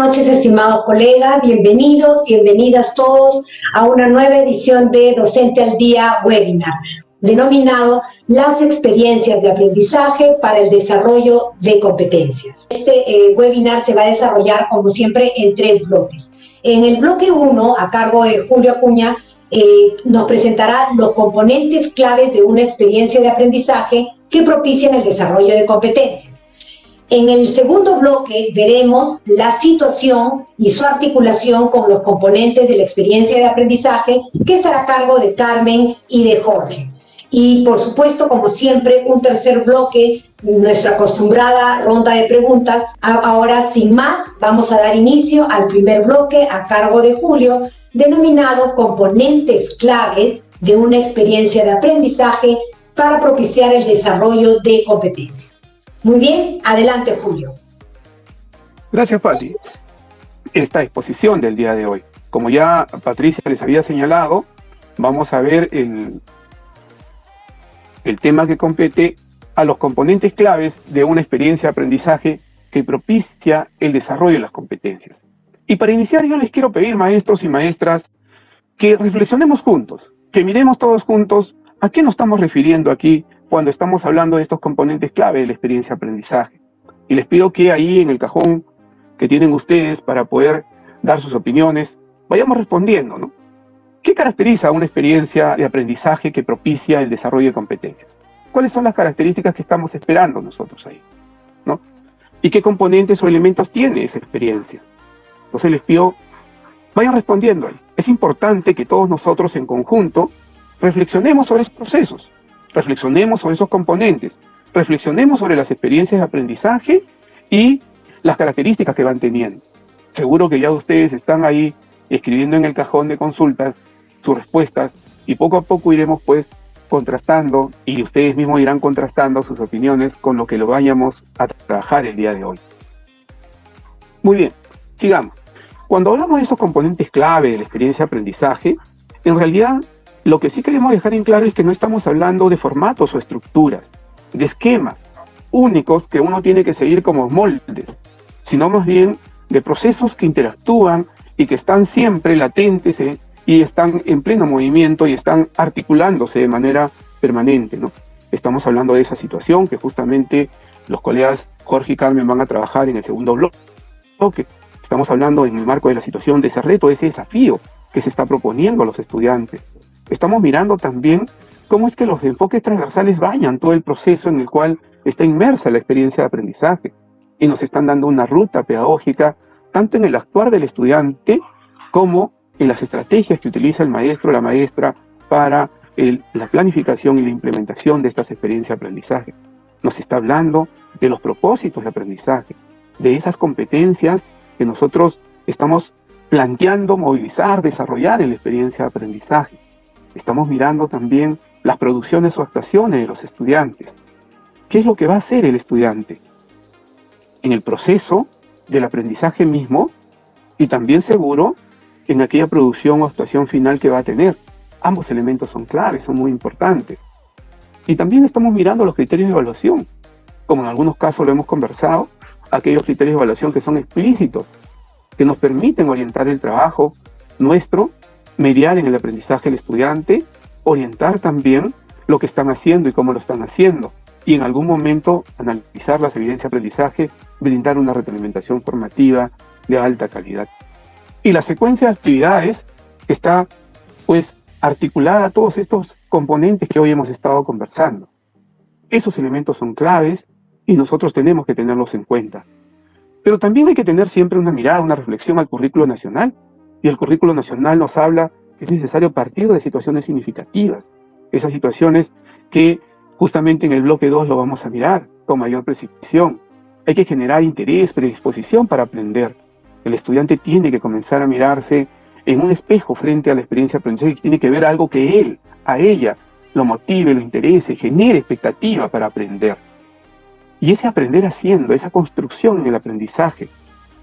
noches, estimados colegas. Bienvenidos, bienvenidas todos a una nueva edición de Docente al Día webinar, denominado Las experiencias de aprendizaje para el desarrollo de competencias. Este webinar se va a desarrollar, como siempre, en 3 bloques. En el bloque 1, a cargo de Julio Acuña, nos presentará los componentes claves de una experiencia de aprendizaje que propician el desarrollo de competencias. En el segundo bloque veremos la situación y su articulación con los componentes de la experiencia de aprendizaje, que estará a cargo de Carmen y de Jorge. Y por supuesto, como siempre, un tercer bloque, nuestra acostumbrada ronda de preguntas. Ahora, sin más, vamos a dar inicio al primer bloque a cargo de Julio, denominado Componentes claves de una experiencia de aprendizaje para propiciar el desarrollo de competencias. Muy bien, adelante, Julio. Gracias, Pati. Esta exposición del día de hoy, como ya Patricia les había señalado, vamos a ver el tema que compete a los componentes claves de una experiencia de aprendizaje que propicia el desarrollo de las competencias. Y para iniciar, yo les quiero pedir, maestros y maestras, que reflexionemos juntos, que miremos todos juntos a qué nos estamos refiriendo aquí cuando estamos hablando de estos componentes clave de la experiencia de aprendizaje. Y les pido que ahí en el cajón que tienen ustedes para poder dar sus opiniones, vayamos respondiendo, ¿no? ¿Qué caracteriza una experiencia de aprendizaje que propicia el desarrollo de competencias? ¿Cuáles son las características que estamos esperando nosotros ahí, ¿no? ¿Y qué componentes o elementos tiene esa experiencia? Entonces les pido, vayan respondiendo ahí. Es importante que todos nosotros en conjunto reflexionemos sobre esos procesos, reflexionemos sobre esos componentes, reflexionemos sobre las experiencias de aprendizaje y las características que van teniendo. Seguro que ya ustedes están ahí escribiendo en el cajón de consultas sus respuestas y poco a poco iremos pues contrastando y ustedes mismos irán contrastando sus opiniones con lo que lo vayamos a trabajar el día de hoy. Muy bien, sigamos. Cuando hablamos de esos componentes clave de la experiencia de aprendizaje, en realidad lo que sí queremos dejar en claro es que no estamos hablando de formatos o estructuras, de esquemas únicos que uno tiene que seguir como moldes, sino más bien de procesos que interactúan y que están siempre latentes y están en pleno movimiento y están articulándose de manera permanente, ¿no? Estamos hablando de esa situación que justamente los colegas Jorge y Carmen van a trabajar en el segundo bloque. Estamos hablando en el marco de la situación de ese reto, de ese desafío que se está proponiendo a los estudiantes. Estamos mirando también cómo es que los enfoques transversales bañan todo el proceso en el cual está inmersa la experiencia de aprendizaje y nos están dando una ruta pedagógica tanto en el actuar del estudiante como en las estrategias que utiliza el maestro o la maestra para la planificación y la implementación de estas experiencias de aprendizaje. Nos está hablando de los propósitos de aprendizaje, de esas competencias que nosotros estamos planteando movilizar, desarrollar en la experiencia de aprendizaje. Estamos mirando también las producciones o actuaciones de los estudiantes. ¿Qué es lo que va a hacer el estudiante en el proceso del aprendizaje mismo y también seguro en aquella producción o actuación final que va a tener? Ambos elementos son claves, son muy importantes. Y también estamos mirando los criterios de evaluación, como en algunos casos lo hemos conversado, aquellos criterios de evaluación que son explícitos, que nos permiten orientar el trabajo nuestro, mediar en el aprendizaje del estudiante, orientar también lo que están haciendo y cómo lo están haciendo, y en algún momento analizar las evidencias de aprendizaje, brindar una retroalimentación formativa de alta calidad. Y la secuencia de actividades está pues articulada a todos estos componentes que hoy hemos estado conversando. Esos elementos son claves y nosotros tenemos que tenerlos en cuenta. Pero también hay que tener siempre una mirada, una reflexión al currículo nacional. Y el currículo nacional nos habla que es necesario partir de situaciones significativas. Esas situaciones que justamente en el bloque 2 lo vamos a mirar con mayor precisión. Hay que generar interés, predisposición para aprender. El estudiante tiene que comenzar a mirarse en un espejo frente a la experiencia de aprendizaje y tiene que ver algo que él, a ella, lo motive, lo interese, genere expectativa para aprender. Y ese aprender haciendo, esa construcción en el aprendizaje,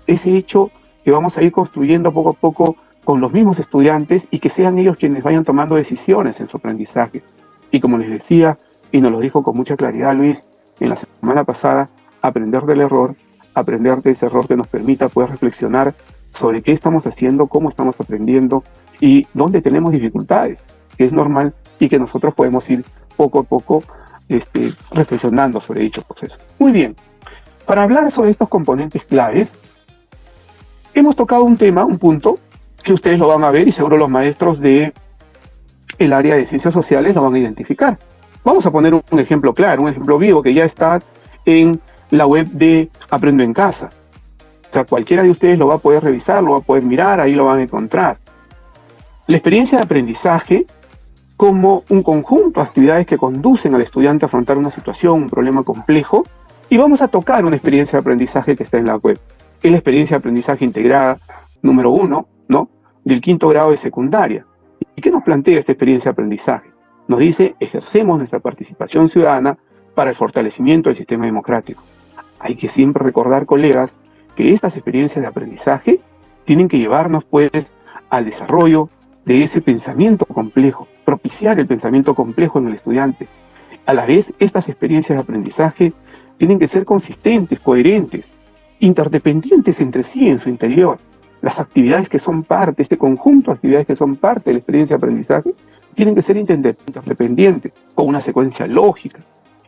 ese hecho que vamos a ir construyendo poco a poco con los mismos estudiantes y que sean ellos quienes vayan tomando decisiones en su aprendizaje. Y como les decía, y nos lo dijo con mucha claridad Luis en la semana pasada, aprender del error aprender de ese error que nos permita pues reflexionar sobre qué estamos haciendo, cómo estamos aprendiendo y dónde tenemos dificultades, que es normal y que nosotros podemos ir poco a poco reflexionando sobre dicho proceso. Muy bien, para hablar sobre estos componentes claves, hemos tocado un tema, un punto, que ustedes lo van a ver y seguro los maestros del área de ciencias sociales lo van a identificar. Vamos a poner un ejemplo claro, un ejemplo vivo que ya está en la web de Aprendo en Casa. O sea, cualquiera de ustedes lo va a poder revisar, lo va a poder mirar, ahí lo van a encontrar. La experiencia de aprendizaje como un conjunto de actividades que conducen al estudiante a afrontar una situación, un problema complejo, y vamos a tocar una experiencia de aprendizaje que está en la web. Es la experiencia de aprendizaje integrada número 1, ¿no?, del 5º grado de secundaria. ¿Y qué nos plantea esta experiencia de aprendizaje? Nos dice, ejercemos nuestra participación ciudadana para el fortalecimiento del sistema democrático. Hay que siempre recordar, colegas, que estas experiencias de aprendizaje tienen que llevarnos, pues, al desarrollo de ese pensamiento complejo, propiciar el pensamiento complejo en el estudiante. A la vez, estas experiencias de aprendizaje tienen que ser consistentes, coherentes, interdependientes entre sí en su interior. Las actividades que son parte, este conjunto de actividades que son parte de la experiencia de aprendizaje, tienen que ser interdependientes, con una secuencia lógica,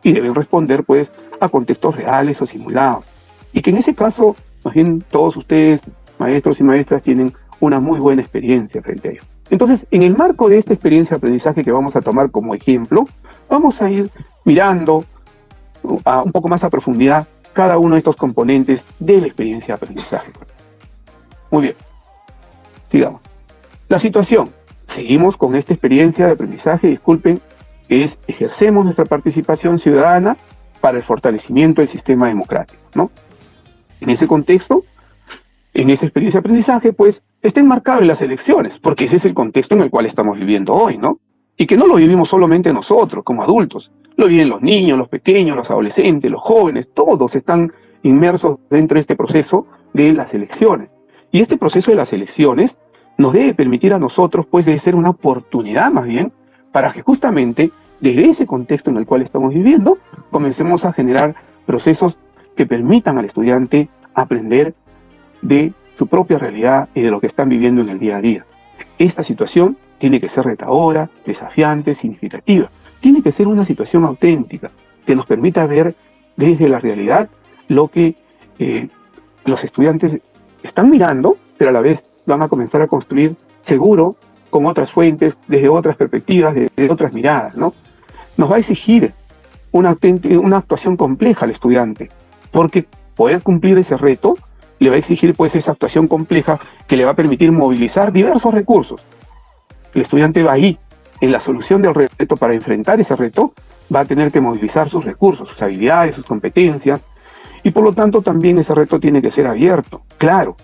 y deben responder, pues, a contextos reales o simulados. Y que en ese caso, más bien, todos ustedes, maestros y maestras, tienen una muy buena experiencia frente a ello. Entonces, en el marco de esta experiencia de aprendizaje que vamos a tomar como ejemplo, vamos a ir mirando un poco más a profundidad cada uno de estos componentes de la experiencia de aprendizaje. Muy bien, sigamos. La situación. Seguimos con esta experiencia de aprendizaje, disculpen, que es ejercemos nuestra participación ciudadana para el fortalecimiento del sistema democrático, ¿no? En ese contexto, en esa experiencia de aprendizaje, pues, está enmarcado en las elecciones, porque ese es el contexto en el cual estamos viviendo hoy, ¿no? Y que no lo vivimos solamente nosotros, como adultos, lo viven los niños, los pequeños, los adolescentes, los jóvenes, todos están inmersos dentro de este proceso de las elecciones. Y este proceso de las elecciones nos debe permitir a nosotros, pues, de ser una oportunidad más bien, para que justamente desde ese contexto en el cual estamos viviendo, comencemos a generar procesos que permitan al estudiante aprender de su propia realidad y de lo que están viviendo en el día a día. Esta situación tiene que ser retadora, desafiante, significativa. Tiene que ser una situación auténtica, que nos permita ver desde la realidad lo que los estudiantes están mirando, pero a la vez van a comenzar a construir seguro, con otras fuentes, desde otras perspectivas, desde otras miradas, ¿no? Nos va a exigir una actuación compleja al estudiante, porque poder cumplir ese reto le va a exigir, pues, esa actuación compleja que le va a permitir movilizar diversos recursos. El estudiante va ahí, en la solución del reto, para enfrentar ese reto, va a tener que movilizar sus recursos, sus habilidades, sus competencias, y por lo tanto también ese reto tiene que ser abierto, claro,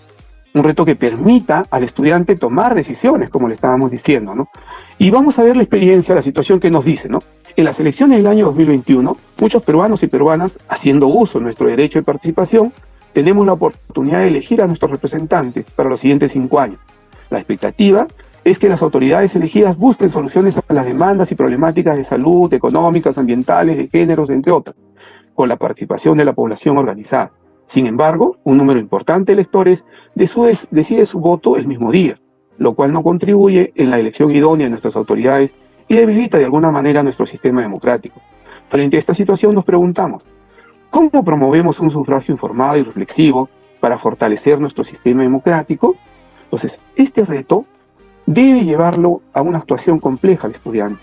un reto que permita al estudiante tomar decisiones, como le estábamos diciendo, ¿no? Y vamos a ver la experiencia, la situación que nos dice, ¿no? En las elecciones del año 2021, muchos peruanos y peruanas, haciendo uso de nuestro derecho de participación, tenemos la oportunidad de elegir a nuestros representantes para los siguientes 5 años. La expectativa es que las autoridades elegidas busquen soluciones a las demandas y problemáticas de salud, económicas, ambientales, de géneros, entre otras, con la participación de la población organizada. Sin embargo, un número importante de electores decide su voto el mismo día, lo cual no contribuye en la elección idónea de nuestras autoridades y debilita de alguna manera nuestro sistema democrático. Frente a esta situación nos preguntamos, ¿cómo promovemos un sufragio informado y reflexivo para fortalecer nuestro sistema democrático? Entonces, este reto debe llevarlo a una actuación compleja al estudiante.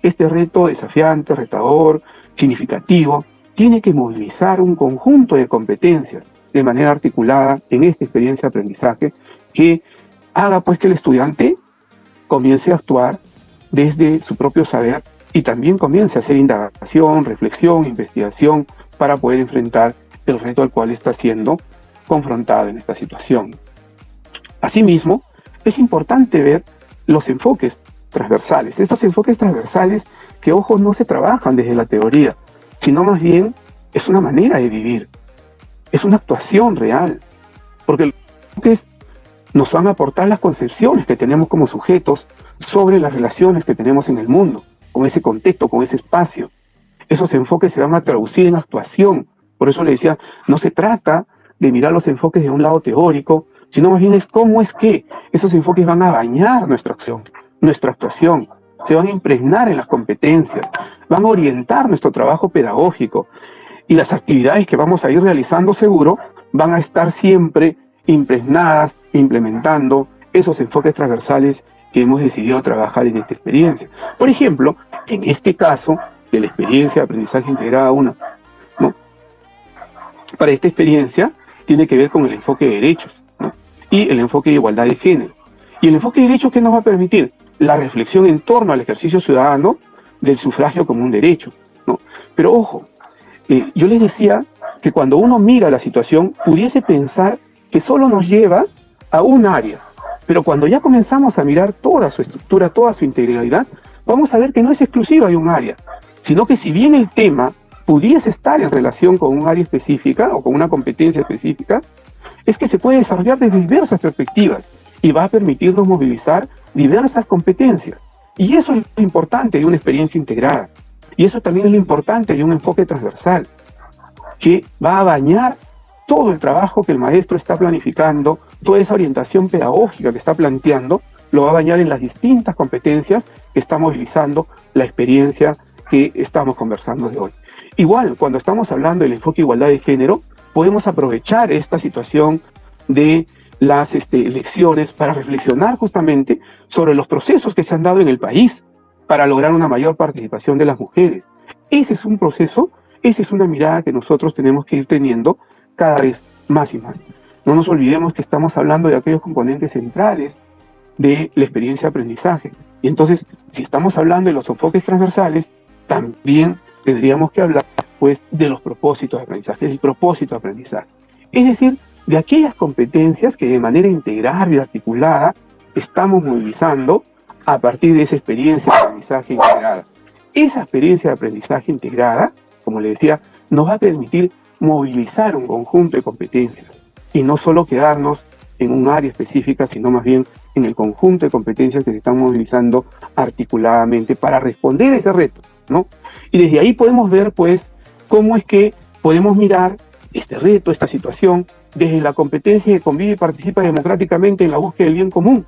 Este reto desafiante, retador, significativo, tiene que movilizar un conjunto de competencias de manera articulada en esta experiencia de aprendizaje que haga, pues, que el estudiante comience a actuar desde su propio saber y también comience a hacer indagación, reflexión, investigación para poder enfrentar el reto al cual está siendo confrontado en esta situación. Asimismo, es importante ver los enfoques transversales. Estos enfoques transversales que, ojo, no se trabajan desde la teoría, sino más bien es una manera de vivir, es una actuación real, porque los enfoques nos van a aportar las concepciones que tenemos como sujetos sobre las relaciones que tenemos en el mundo, con ese contexto, con ese espacio. Esos enfoques se van a traducir en actuación. Por eso le decía, no se trata de mirar los enfoques de un lado teórico, sino más bien es cómo es que esos enfoques van a bañar nuestra acción, nuestra actuación, se van a impregnar en las competencias, van a orientar nuestro trabajo pedagógico y las actividades que vamos a ir realizando seguro van a estar siempre impregnadas, implementando esos enfoques transversales que hemos decidido trabajar en esta experiencia. Por ejemplo, en este caso de la experiencia de aprendizaje integrada 1, ¿no? Para esta experiencia tiene que ver con el enfoque de derechos, ¿no? Y el enfoque de igualdad de género. Y el enfoque de derechos, ¿qué nos va a permitir? La reflexión en torno al ejercicio ciudadano del sufragio como un derecho, ¿no? Pero ojo, yo les decía que cuando uno mira la situación, pudiese pensar que solo nos lleva a un área, pero cuando ya comenzamos a mirar toda su estructura, toda su integralidad, vamos a ver que no es exclusiva de un área, sino que si bien el tema pudiese estar en relación con un área específica o con una competencia específica, es que se puede desarrollar desde diversas perspectivas y va a permitirnos movilizar diversas competencias. Y eso es lo importante de una experiencia integrada. Y eso también es lo importante de un enfoque transversal, que va a bañar todo el trabajo que el maestro está planificando, toda esa orientación pedagógica que está planteando, lo va a bañar en las distintas competencias que está movilizando la experiencia que estamos conversando de hoy. Igual, cuando estamos hablando del enfoque de igualdad de género, podemos aprovechar esta situación de las elecciones para reflexionar justamente sobre los procesos que se han dado en el país para lograr una mayor participación de las mujeres. Ese es un proceso, esa es una mirada que nosotros tenemos que ir teniendo cada vez más y más. No nos olvidemos que estamos hablando de aquellos componentes centrales de la experiencia de aprendizaje. Y entonces, si estamos hablando de los enfoques transversales, también tendríamos que hablar pues de los propósitos de aprendizaje, del propósito de aprendizaje. Es decir, de aquellas competencias que de manera integral y articulada estamos movilizando a partir de esa experiencia de aprendizaje integrada. Esa experiencia de aprendizaje integrada, como le decía, nos va a permitir movilizar un conjunto de competencias y no solo quedarnos en un área específica, sino más bien en el conjunto de competencias que se están movilizando articuladamente para responder a ese reto, ¿no? Y desde ahí podemos ver, pues, cómo es que podemos mirar este reto, esta situación, desde la competencia que convive y participa democráticamente en la búsqueda del bien común.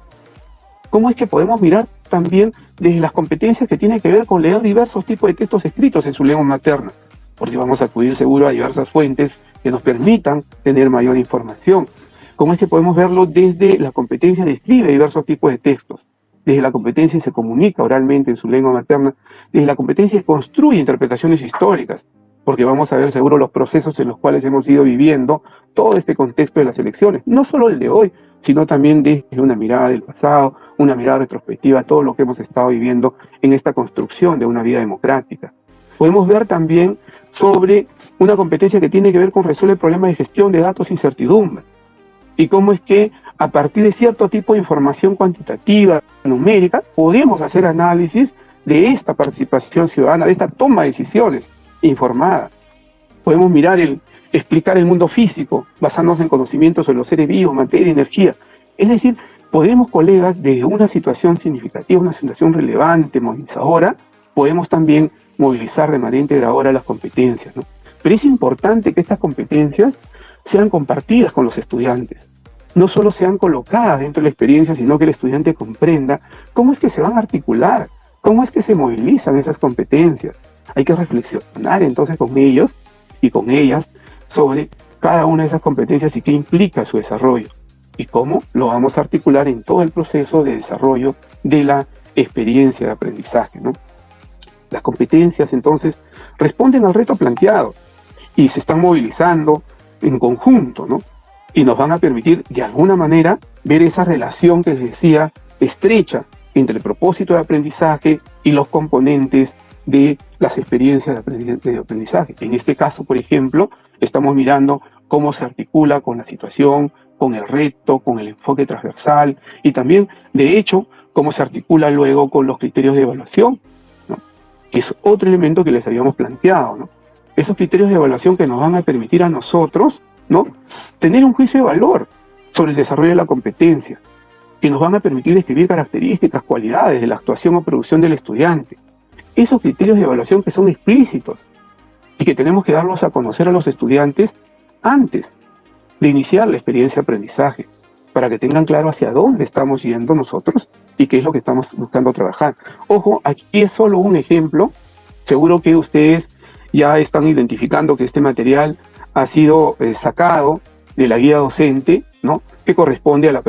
¿Cómo es que podemos mirar también desde las competencias que tienen que ver con leer diversos tipos de textos escritos en su lengua materna? Porque vamos a acudir seguro a diversas fuentes que nos permitan tener mayor información. ¿Cómo es que podemos verlo desde la competencia de escribir diversos tipos de textos? Desde la competencia que se comunica oralmente en su lengua materna, desde la competencia que construye interpretaciones históricas, porque vamos a ver seguro los procesos en los cuales hemos ido viviendo todo este contexto de las elecciones, no solo el de hoy, sino también desde una mirada del pasado, una mirada retrospectiva, todo lo que hemos estado viviendo en esta construcción de una vida democrática. Podemos ver también sobre una competencia que tiene que ver con resolver problemas de gestión de datos e incertidumbre, y cómo es que a partir de cierto tipo de información cuantitativa, numérica, podemos hacer análisis de esta participación ciudadana, de esta toma de decisiones informada. Podemos mirar explicar el mundo físico, basándonos en conocimientos sobre los seres vivos, materia y energía. Es decir, podemos, colegas, desde una situación significativa, una situación relevante, movilizadora, podemos también movilizar de manera integradora las competencias, ¿no? Pero es importante que estas competencias sean compartidas con los estudiantes. No solo sean colocadas dentro de la experiencia, sino que el estudiante comprenda cómo es que se van a articular, cómo es que se movilizan esas competencias. Hay que reflexionar entonces con ellos y con ellas sobre cada una de esas competencias y qué implica su desarrollo y cómo lo vamos a articular en todo el proceso de desarrollo de la experiencia de aprendizaje, ¿no? Las competencias entonces responden al reto planteado y se están movilizando en conjunto, ¿no? Y nos van a permitir de alguna manera ver esa relación que les decía estrecha entre el propósito de aprendizaje y los componentes de las experiencias de aprendizaje. En este caso, por ejemplo, estamos mirando cómo se articula con la situación, con el reto, con el enfoque transversal y también, de hecho, cómo se articula luego con los criterios de evaluación, ¿no? Que es otro elemento que les habíamos planteado, ¿no? Esos criterios de evaluación que nos van a permitir a nosotros, ¿no?, tener un juicio de valor sobre el desarrollo de la competencia, que nos van a permitir describir características, cualidades de la actuación o producción del estudiante. Esos criterios de evaluación que son explícitos y que tenemos que darlos a conocer a los estudiantes antes de iniciar la experiencia de aprendizaje, para que tengan claro hacia dónde estamos yendo nosotros y qué es lo que estamos buscando trabajar. Ojo, aquí es solo un ejemplo. Seguro que ustedes ya están identificando que este material ha sido sacado de la guía docente, ¿no?, que corresponde a la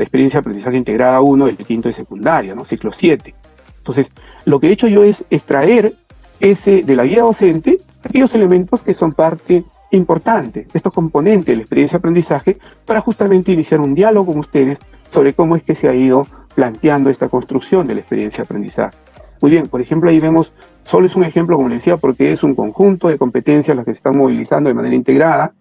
experiencia de aprendizaje integrada 1 del quinto de secundaria, ¿no?, ciclo 7. Entonces, lo que he hecho yo es extraer de la guía docente aquellos elementos que son parte importante, estos componentes de la experiencia de aprendizaje, para justamente iniciar un diálogo con ustedes sobre cómo es que se ha ido planteando esta construcción de la experiencia de aprendizaje. Muy bien, por ejemplo, ahí vemos, solo es un ejemplo, como les decía, porque es un conjunto de competencias las que se están movilizando de manera integrada.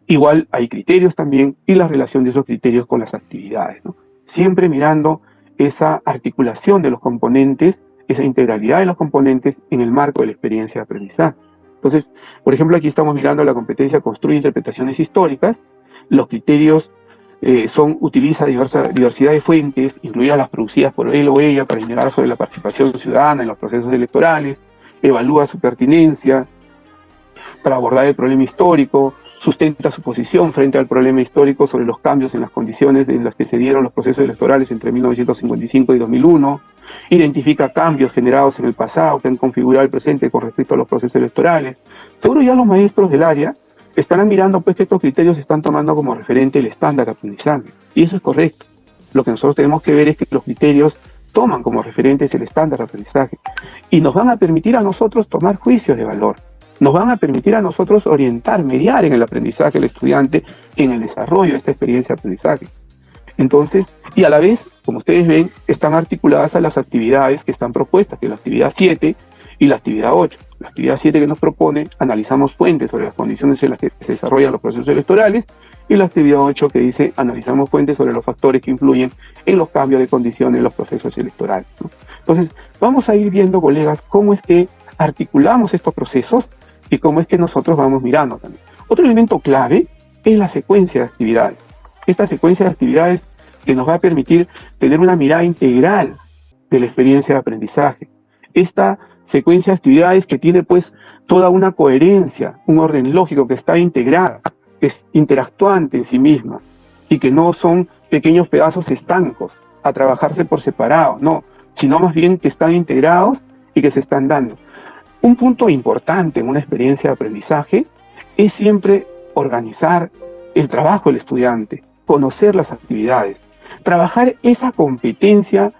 Igual hay criterios también y la relación de esos criterios con las actividades, ¿no? Siempre mirando esa articulación de los componentes, esa integralidad de los componentes en el marco de la experiencia de aprendizaje. Entonces, por ejemplo, aquí estamos mirando la competencia construye interpretaciones históricas. Los criterios utiliza diversidad de fuentes, incluidas las producidas por él o ella, para indagar sobre la participación ciudadana en los procesos electorales, evalúa su pertinencia para abordar el problema histórico, sustenta su posición frente al problema histórico sobre los cambios en las condiciones en las que se dieron los procesos electorales entre 1955 y 2001, identifica cambios generados en el pasado que han configurado el presente con respecto a los procesos electorales. Seguro ya los maestros del área estarán mirando pues que estos criterios se están tomando como referente el estándar de aprendizaje, y eso es correcto. Lo que nosotros tenemos que ver es que los criterios toman como referentes el estándar de aprendizaje y nos van a permitir a nosotros tomar juicios de valor. Nos van a permitir a nosotros orientar, mediar en el aprendizaje del estudiante, en el desarrollo de esta experiencia de aprendizaje. Entonces, y a la vez, como ustedes ven, están articuladas a las actividades que están propuestas, que es la actividad 7 y la actividad 8. La actividad 7 que nos propone, analizamos fuentes sobre las condiciones en las que se desarrollan los procesos electorales, y la actividad 8 que dice, analizamos fuentes sobre los factores que influyen en los cambios de condiciones en los procesos electorales, ¿no? Entonces, vamos a ir viendo, colegas, cómo es que articulamos estos procesos y cómo es que nosotros vamos mirando también. Otro elemento clave es la secuencia de actividades. Esta secuencia de actividades que nos va a permitir tener una mirada integral de la experiencia de aprendizaje. Esta secuencia de actividades que tiene pues toda una coherencia, un orden lógico, que está integrada, que es interactuante en sí misma y que no son pequeños pedazos estancos a trabajarse por separado, no, sino más bien que están integrados y que se están dando. Un punto importante en una experiencia de aprendizaje es siempre organizar el trabajo del estudiante, conocer las actividades, trabajar esa competencia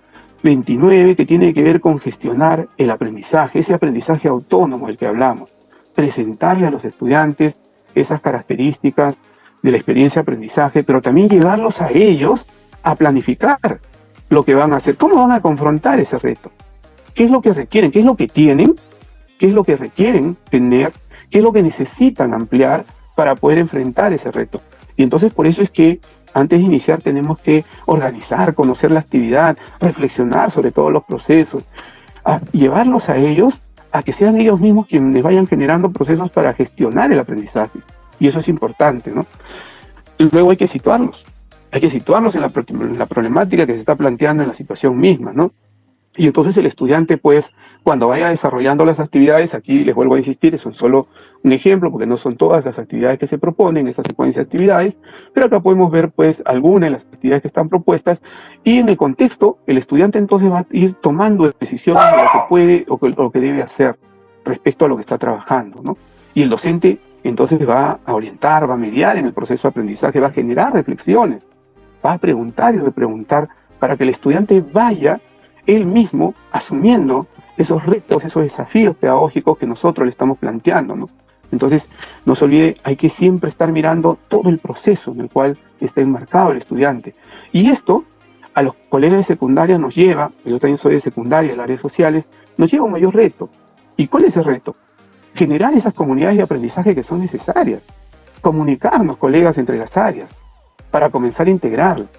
29 que tiene que ver con gestionar el aprendizaje, ese aprendizaje autónomo del que hablamos, presentarle a los estudiantes esas características de la experiencia de aprendizaje, pero también llevarlos a ellos a planificar lo que van a hacer, cómo van a confrontar ese reto, qué es lo que requieren, qué es lo que tienen, qué es lo que requieren tener, qué es lo que necesitan ampliar para poder enfrentar ese reto. Y entonces por eso es que antes de iniciar tenemos que organizar, conocer la actividad, reflexionar sobre todos los procesos, llevarlos a ellos a que sean ellos mismos quienes vayan generando procesos para gestionar el aprendizaje. Y eso es importante, ¿no? Luego hay que situarlos en la problemática que se está planteando en la situación misma, ¿no? Y entonces el estudiante, pues, cuando vaya desarrollando las actividades, aquí les vuelvo a insistir, eso es solo un ejemplo, porque no son todas las actividades que se proponen, esa secuencia de actividades, pero acá podemos ver, pues, algunas de las actividades que están propuestas, y en el contexto, el estudiante entonces va a ir tomando decisiones de lo que puede o lo que debe hacer respecto a lo que está trabajando, ¿no? Y el docente, entonces, va a orientar, va a mediar en el proceso de aprendizaje, va a generar reflexiones, va a preguntar y repreguntar, para que el estudiante vaya él mismo asumiendo esos retos, esos desafíos pedagógicos que nosotros le estamos planteando, ¿no? Entonces, no se olvide, hay que siempre estar mirando todo el proceso en el cual está enmarcado el estudiante. Y esto, a los colegas de secundaria nos lleva, yo también soy de secundaria, de las áreas sociales, nos lleva a un mayor reto. ¿Y cuál es el reto? Generar esas comunidades de aprendizaje que son necesarias. Comunicarnos, colegas, entre las áreas, para comenzar a integrarlas.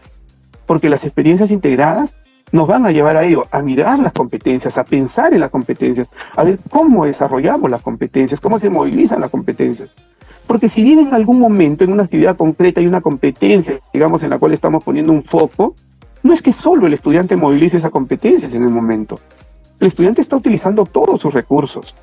Porque las experiencias integradas nos van a llevar a ello, a mirar las competencias, a pensar en las competencias, a ver cómo desarrollamos las competencias, cómo se movilizan las competencias. Porque si bien en algún momento, en una actividad concreta, hay una competencia, digamos, en la cual estamos poniendo un foco, no es que solo el estudiante movilice esas competencias en el momento. El estudiante está utilizando todos sus recursos.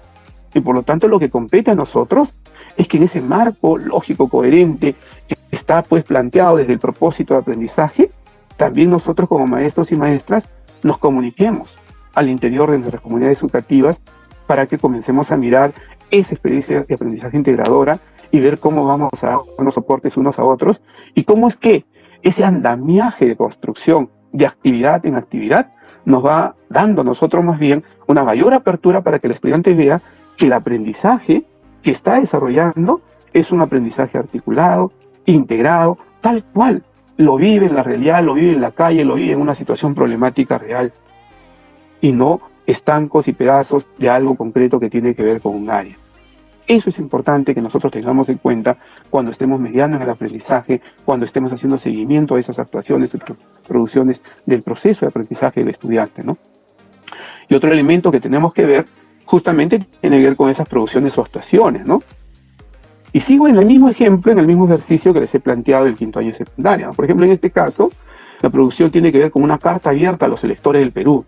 Y por lo tanto, lo que compete a nosotros es que en ese marco lógico, coherente, que está pues planteado desde el propósito de aprendizaje, también nosotros como maestros y maestras nos comuniquemos al interior de nuestras comunidades educativas para que comencemos a mirar esa experiencia de aprendizaje integradora y ver cómo vamos a darnos soportes unos a otros y cómo es que ese andamiaje de construcción de actividad en actividad nos va dando a nosotros más bien una mayor apertura para que el estudiante vea que el aprendizaje que está desarrollando es un aprendizaje articulado, integrado, tal cual lo vive en la realidad, lo vive en la calle, lo vive en una situación problemática real y no estancos y pedazos de algo concreto que tiene que ver con un área. Eso es importante que nosotros tengamos en cuenta cuando estemos mediando en el aprendizaje, cuando estemos haciendo seguimiento a esas actuaciones y producciones del proceso de aprendizaje del estudiante, ¿no? Y otro elemento que tenemos que ver justamente tiene que ver con esas producciones o actuaciones, ¿no? Y sigo en el mismo ejemplo, en el mismo ejercicio que les he planteado del quinto año de secundaria. Por ejemplo, en este caso, la producción tiene que ver con una carta abierta a los electores del Perú,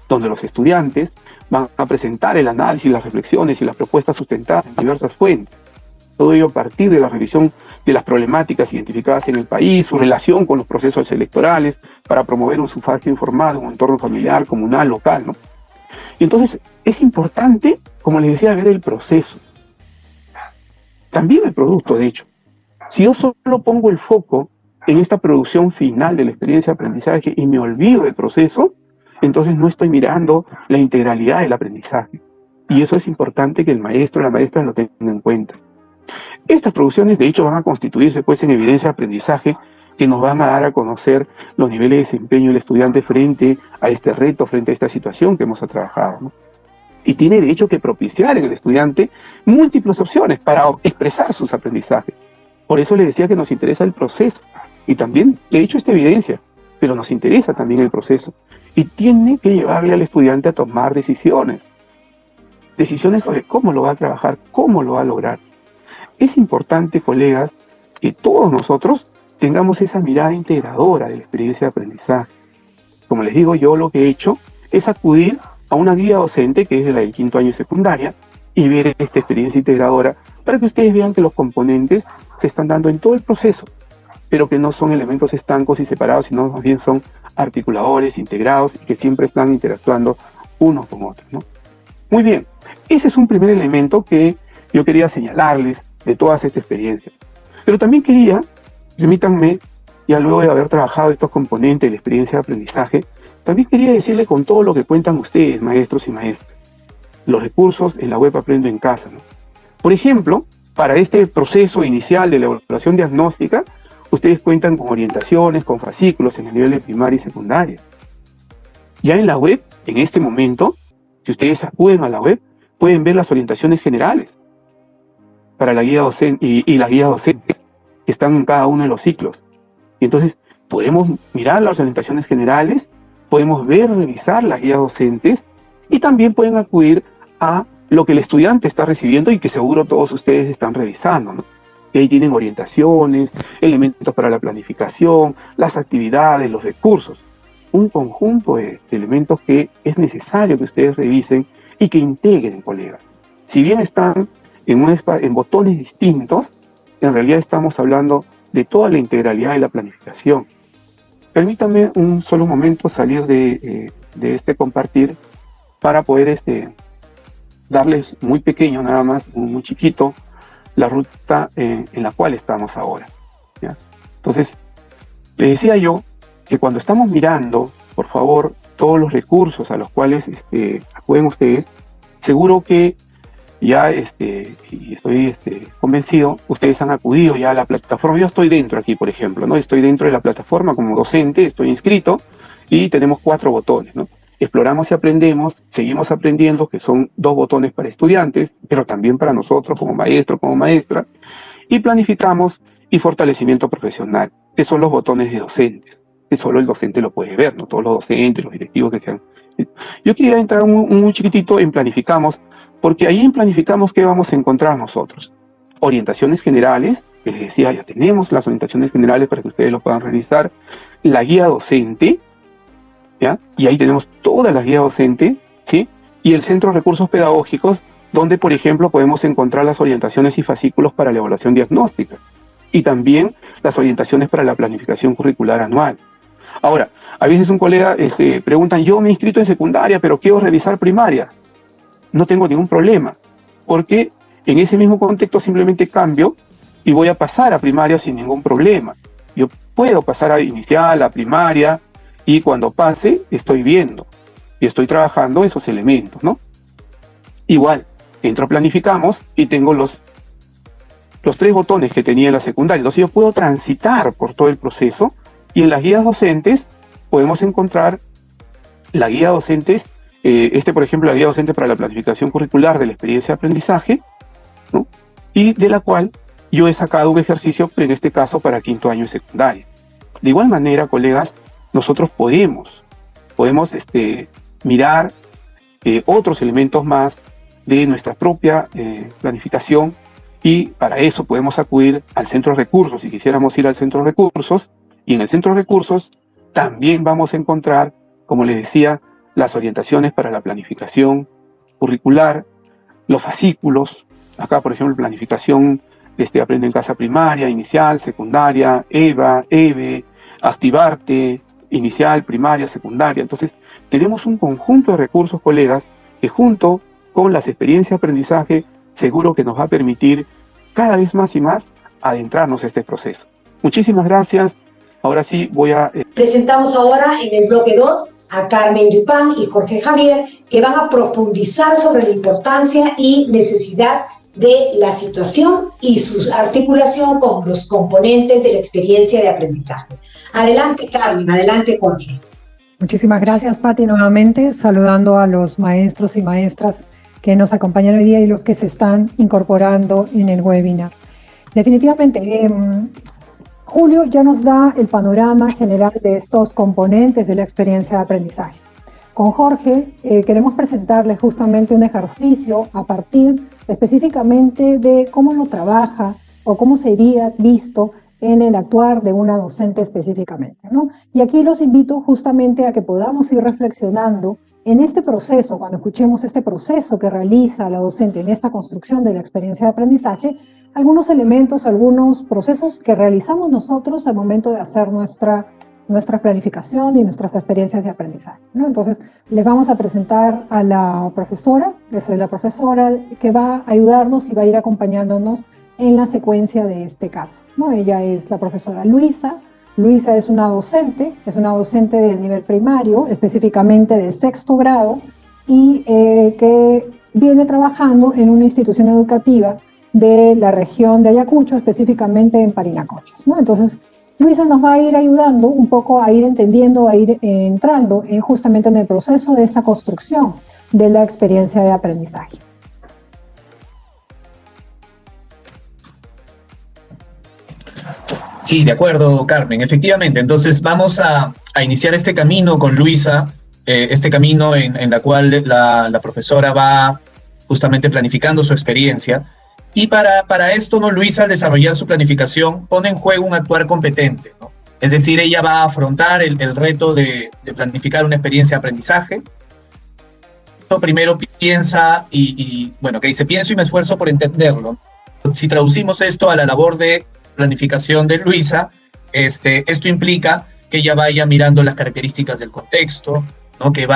donde los estudiantes van a presentar el análisis, las reflexiones y las propuestas sustentadas en diversas fuentes. Todo ello a partir de la revisión de las problemáticas identificadas en el país, su relación con los procesos electorales, para promover un sufragio informado en un entorno familiar, comunal, local, ¿no? Y entonces es importante, como les decía, ver el proceso. También el producto, de hecho. Si yo solo pongo el foco en esta producción final de la experiencia de aprendizaje y me olvido del proceso, entonces no estoy mirando la integralidad del aprendizaje. Y eso es importante que el maestro o la maestra lo tenga en cuenta. Estas producciones, de hecho, van a constituirse pues en evidencia de aprendizaje que nos van a dar a conocer los niveles de desempeño del estudiante frente a este reto, frente a esta situación que hemos trabajado, ¿no? Y tiene de hecho que propiciar en el estudiante múltiples opciones para expresar sus aprendizajes. Por eso le decía que nos interesa el proceso. Y también, de hecho, esta evidencia, pero nos interesa también el proceso. Y tiene que llevarle al estudiante a tomar decisiones. Decisiones sobre cómo lo va a trabajar, cómo lo va a lograr. Es importante, colegas, que todos nosotros tengamos esa mirada integradora de la experiencia de aprendizaje. Como les digo, yo lo que he hecho es acudir a una guía docente que es de la del quinto año de secundaria y ver esta experiencia integradora para que ustedes vean que los componentes se están dando en todo el proceso, pero que no son elementos estancos y separados, sino más bien son articuladores, integrados y que siempre están interactuando unos con otros, ¿no? Muy bien, ese es un primer elemento que yo quería señalarles de todas estas experiencias. Pero también quería, permítanme, ya luego de haber trabajado estos componentes de la experiencia de aprendizaje, también quería decirle con todo lo que cuentan ustedes, maestros y maestras, los recursos en la web Aprendo en Casa, ¿no? Por ejemplo, para este proceso inicial de la evaluación diagnóstica, ustedes cuentan con orientaciones, con fascículos en el nivel de primaria y secundaria. Ya en la web, en este momento, si ustedes acuden a la web, pueden ver las orientaciones generales para la guía docente y las guías docentes que están en cada uno de los ciclos. Y entonces podemos mirar las orientaciones generales, podemos ver, revisar las guías docentes y también pueden acudir a lo que el estudiante está recibiendo y que seguro todos ustedes están revisando, ¿no? Y ahí tienen orientaciones, elementos para la planificación, las actividades, los recursos. Un conjunto de elementos que es necesario que ustedes revisen y que integren, colegas. Si bien están en botones distintos, en realidad estamos hablando de toda la integralidad de la planificación. Permítanme un solo momento salir de este compartir para poder darles muy pequeño, nada más, muy chiquito, la ruta en la cual estamos ahora, ¿ya? Entonces, les decía yo que cuando estamos mirando, por favor, todos los recursos a los cuales acuden ustedes, seguro que ya y estoy convencido, ustedes han acudido ya a la plataforma. Yo estoy dentro aquí, por ejemplo, ¿no? Estoy dentro de la plataforma como docente, estoy inscrito y tenemos 4 botones, ¿no? Exploramos y aprendemos, seguimos aprendiendo, que son 2 botones para estudiantes, pero también para nosotros como maestro, como maestra, y planificamos y fortalecimiento profesional, que son los botones de docentes, que solo el docente lo puede ver, no todos los docentes, los directivos que sean. Yo quería entrar muy chiquitito en planificamos, porque ahí en planificamos qué vamos a encontrar nosotros. Orientaciones generales, que les decía, ya tenemos las orientaciones generales para que ustedes lo puedan revisar, la guía docente, ¿ya? Y ahí tenemos toda la guía docente, ¿sí? Y el centro de recursos pedagógicos, donde, por ejemplo, podemos encontrar las orientaciones y fascículos para la evaluación diagnóstica. y también las orientaciones para la planificación curricular anual. Ahora, a veces un colega preguntan, yo me he inscrito en secundaria, pero quiero realizar primaria. No tengo ningún problema, porque en ese mismo contexto simplemente cambio y voy a pasar a primaria sin ningún problema. Yo puedo pasar a inicial, a primaria, y cuando pase estoy viendo y estoy trabajando esos elementos, ¿no? Igual, entro a planificamos y tengo los 3 botones que tenía en la secundaria. Entonces yo puedo transitar por todo el proceso y en las guías docentes podemos encontrar la guía docentes, por ejemplo, la guía docente para la planificación curricular de la experiencia de aprendizaje, ¿no? Y de la cual yo he sacado un ejercicio, en este caso para 5º año de secundaria. De igual manera, colegas, nosotros podemos mirar otros elementos más de nuestra propia planificación, y para eso podemos acudir al centro de recursos si quisiéramos ir al centro de recursos, y en el centro de recursos también vamos a encontrar, como les decía, las orientaciones para la planificación curricular, los fascículos. Acá, por ejemplo, planificación Aprende en Casa primaria, inicial, secundaria, EVA, EVE, Activarte, inicial, primaria, secundaria. Entonces, tenemos un conjunto de recursos, colegas, que junto con las experiencias de aprendizaje, seguro que nos va a permitir cada vez más y más adentrarnos en este proceso. Muchísimas gracias. Ahora sí voy a... Presentamos ahora en el bloque 2 a Carmen Yupán y Jorge Javier, que van a profundizar sobre la importancia y necesidad de la situación y su articulación con los componentes de la experiencia de aprendizaje. Adelante, Carmen, adelante, Jorge. Muchísimas gracias, Pati, nuevamente, saludando a los maestros y maestras que nos acompañan hoy día y los que se están incorporando en el webinar. Definitivamente, Julio ya nos da el panorama general de estos componentes de la experiencia de aprendizaje. Con Jorge queremos presentarles justamente un ejercicio a partir específicamente de cómo lo trabaja o cómo sería visto en el actuar de una docente específicamente, ¿no? Y aquí los invito justamente a que podamos ir reflexionando en este proceso, cuando escuchemos este proceso que realiza la docente en esta construcción de la experiencia de aprendizaje, algunos elementos, algunos procesos que realizamos nosotros al momento de hacer nuestra planificación y nuestras experiencias de aprendizaje, ¿no? Entonces, les vamos a presentar a la profesora, es la profesora que va a ayudarnos y va a ir acompañándonos en la secuencia de este caso, ¿no? Ella es la profesora Luisa. Luisa es una docente del nivel primario, específicamente de 6º grado, y que viene trabajando en una institución educativa de la región de Ayacucho, específicamente en Parinacochas, ¿no? Entonces, Luisa nos va a ir ayudando un poco a ir entendiendo, a ir entrando justamente en el proceso de esta construcción de la experiencia de aprendizaje. Sí, de acuerdo, Carmen. Efectivamente, entonces vamos a iniciar este camino con Luisa, este camino en la cual la profesora va justamente planificando su experiencia. Y para esto, ¿no? Luisa, al desarrollar su planificación, pone en juego un actuar competente, ¿no? Es decir, ella va a afrontar el reto de planificar una experiencia de aprendizaje. Primero piensa bueno, que dice, pienso y me esfuerzo por entenderlo. Si traducimos esto a la labor de planificación de Luisa, esto implica que ella vaya mirando las características del contexto, ¿no? Que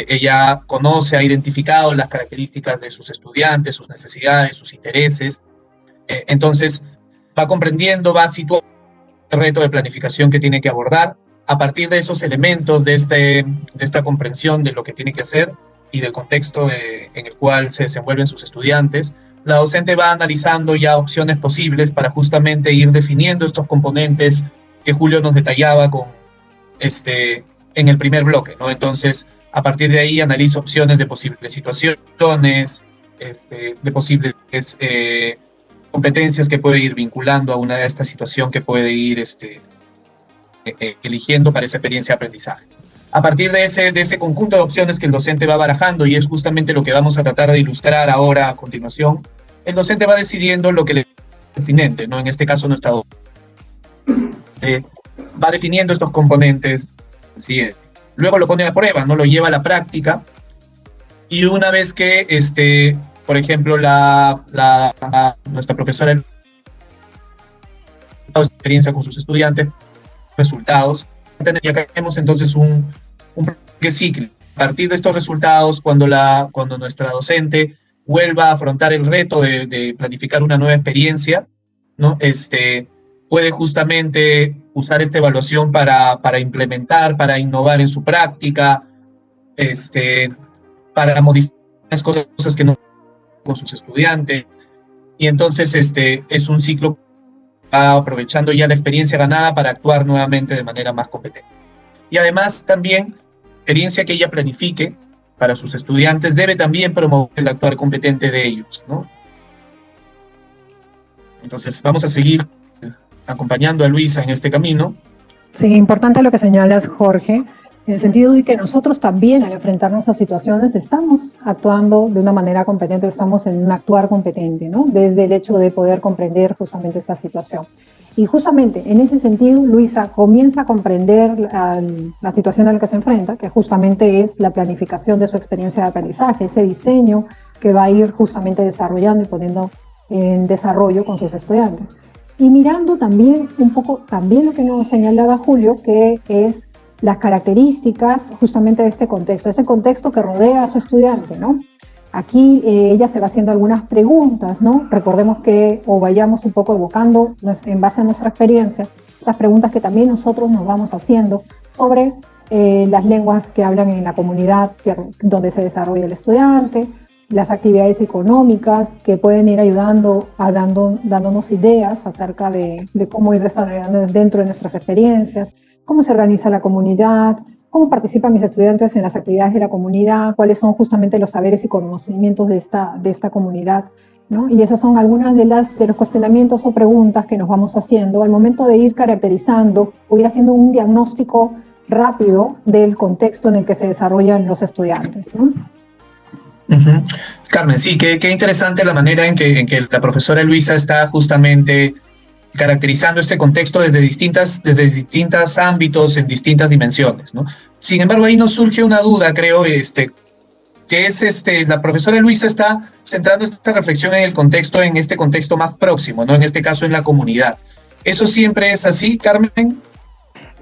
ella conoce, ha identificado las características de sus estudiantes, sus necesidades, sus intereses, entonces va comprendiendo, va situando el reto de planificación que tiene que abordar. A partir de esos elementos, de esta comprensión de lo que tiene que hacer y del contexto en el cual se desenvuelven sus estudiantes, la docente va analizando ya opciones posibles para justamente ir definiendo estos componentes que Julio nos detallaba en el primer bloque, ¿no? Entonces, a partir de ahí analiza opciones de posibles situaciones, de posibles competencias que puede ir vinculando a una de esta situación que puede ir eligiendo para esa experiencia de aprendizaje. A partir de ese conjunto de opciones que el docente va barajando, y es justamente lo que vamos a tratar de ilustrar ahora a continuación, el docente va decidiendo lo que le es pertinente, ¿no? En este caso, nuestra docente va definiendo estos componentes, ¿sí? Luego lo pone a prueba, ¿no? Lo lleva a la práctica, y una vez que, por ejemplo, nuestra profesora experiencia con sus estudiantes, resultados. Y acá tenemos entonces un ciclo. A partir de estos resultados, cuando nuestra docente vuelva a afrontar el reto de planificar una nueva experiencia, ¿no? Puede justamente usar esta evaluación para implementar, para innovar en su práctica, para modificar las cosas que no con sus estudiantes. Y entonces es un ciclo que va aprovechando ya la experiencia ganada para actuar nuevamente de manera más competente. Y además también, experiencia que ella planifique para sus estudiantes debe también promover el actuar competente de ellos, ¿no? Entonces vamos a seguir acompañando a Luisa en este camino. Sí, importante lo que señalas, Jorge, en el sentido de que nosotros también al enfrentarnos a situaciones estamos actuando de una manera competente, estamos en un actuar competente, ¿no? Desde el hecho de poder comprender justamente esta situación. Y justamente en ese sentido, Luisa comienza a comprender la situación a la que se enfrenta, que justamente es la planificación de su experiencia de aprendizaje, ese diseño que va a ir justamente desarrollando y poniendo en desarrollo con sus estudiantes. Y mirando también un poco también lo que nos señalaba Julio, que es las características justamente de este contexto, ese contexto que rodea a su estudiante, ¿no? Aquí ella se va haciendo algunas preguntas, ¿no? Recordemos que, o vayamos un poco evocando en base a nuestra experiencia, las preguntas que también nosotros nos vamos haciendo sobre las lenguas que hablan en la comunidad donde se desarrolla el estudiante, las actividades económicas que pueden ir ayudando dándonos ideas acerca de cómo ir desarrollando dentro de nuestras experiencias, cómo se organiza la comunidad, cómo participan mis estudiantes en las actividades de la comunidad, cuáles son justamente los saberes y conocimientos de esta comunidad, ¿no? Y esas son algunas de los cuestionamientos o preguntas que nos vamos haciendo al momento de ir caracterizando o ir haciendo un diagnóstico rápido del contexto en el que se desarrollan los estudiantes, ¿no? Uh-huh. Carmen, sí, qué interesante la manera en que la profesora Luisa está justamente caracterizando este contexto desde distintos ámbitos, en distintas dimensiones, ¿no? Sin embargo, ahí nos surge una duda, creo, que es la profesora Luisa está centrando esta reflexión en este contexto más próximo, ¿no? En este caso, en la comunidad. ¿Eso siempre es así, Carmen?